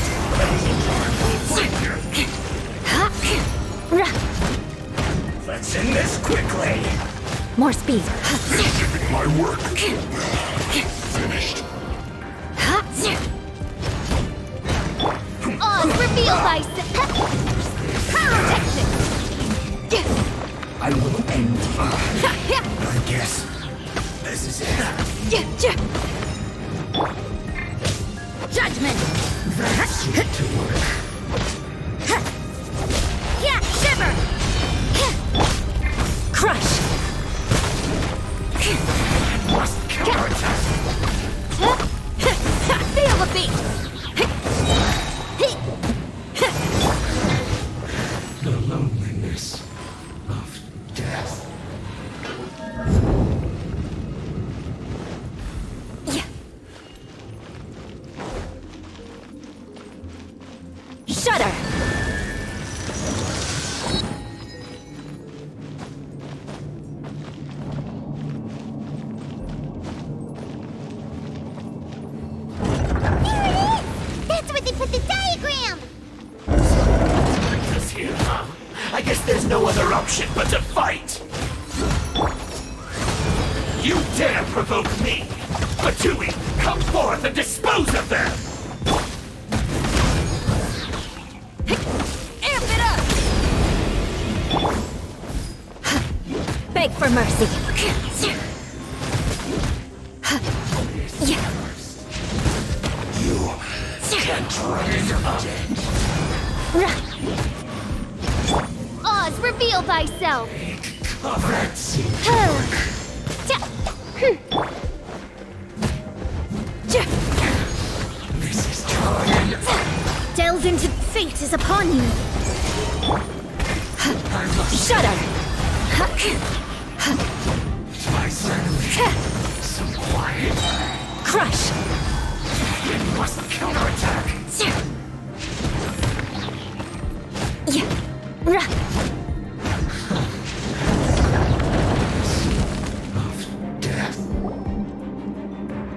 Speaker 5: Let's end this quickly.
Speaker 6: More speed.
Speaker 5: My work. Finished.
Speaker 4: Oz, reveal thyself!
Speaker 5: I will end you. I guess this is it.
Speaker 6: Judgment.
Speaker 5: That's it to work.
Speaker 6: Yeah, shiver. Crush.
Speaker 5: Must counterattack.
Speaker 6: Feel the beat.
Speaker 5: The loneliness of death.
Speaker 6: Shudder.
Speaker 2: That's where they put the diagram!
Speaker 5: This here, huh? I guess there's no other option but to fight! You dare provoke me! Fatui, come forth and dispose of them!
Speaker 6: Amp it up! Beg for mercy.
Speaker 5: You can't run into the dead.
Speaker 4: Oz, reveal thyself!
Speaker 5: This is time.
Speaker 6: Delve into fate is upon you. Shudder.
Speaker 5: My son. Some quiet.
Speaker 6: Crush.
Speaker 5: You must counterattack.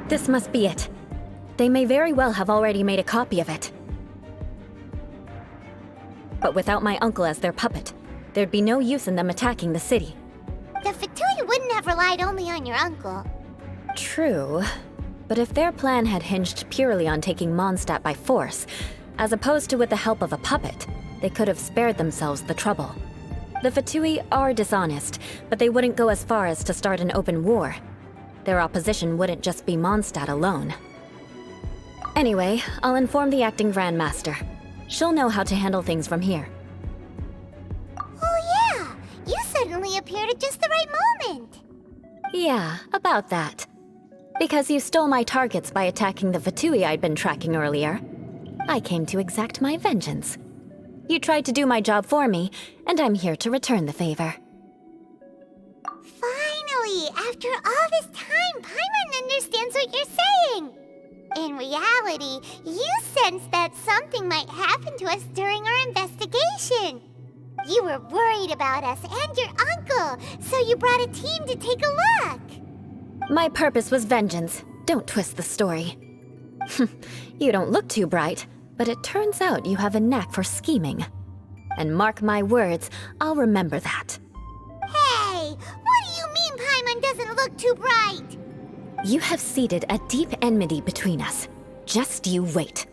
Speaker 5: This
Speaker 6: must be it. They may very well have already made a copy of it. But without my uncle as their puppet, there'd be no use in them attacking the city.
Speaker 2: The Fatui wouldn't have relied only on your uncle.
Speaker 6: True. But if their plan had hinged purely on taking Mondstadt by force, as opposed to with the help of a puppet, they could have spared themselves the trouble. The Fatui are dishonest, but they wouldn't go as far as to start an open war. Their opposition wouldn't just be Mondstadt alone. Anyway, I'll inform the acting Grandmaster. She'll know how to handle things from here.
Speaker 2: Oh yeah! You suddenly appeared at just the right moment!
Speaker 6: Yeah, about that. Because you stole my targets by attacking the Fatui I'd been tracking earlier, I came to exact my vengeance. You tried to do my job for me, and I'm here to return the favor.
Speaker 2: Finally! After all this time, Paimon understands what you're saying! reality, you sensed that something might happen to us during our investigation. You were worried about us and your uncle, so you brought a team to take a look.
Speaker 6: My purpose was vengeance. Don't twist the story. You don't look too bright, but it turns out you have a knack for scheming. And mark my words, I'll remember that.
Speaker 2: Hey, what do you mean Paimon doesn't look too bright?
Speaker 6: You have seeded a deep enmity between us. Just you wait.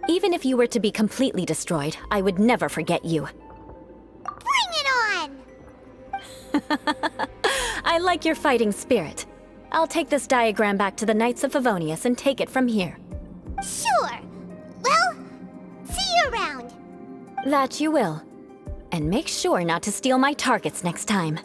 Speaker 6: Even if you were to be completely destroyed, I would never forget you.
Speaker 2: Bring it on!
Speaker 6: I like your fighting spirit. I'll take this diagram back to the Knights of Favonius and take it from here.
Speaker 2: Sure. Well, see you around.
Speaker 6: That you will. And make sure not to steal my targets next time.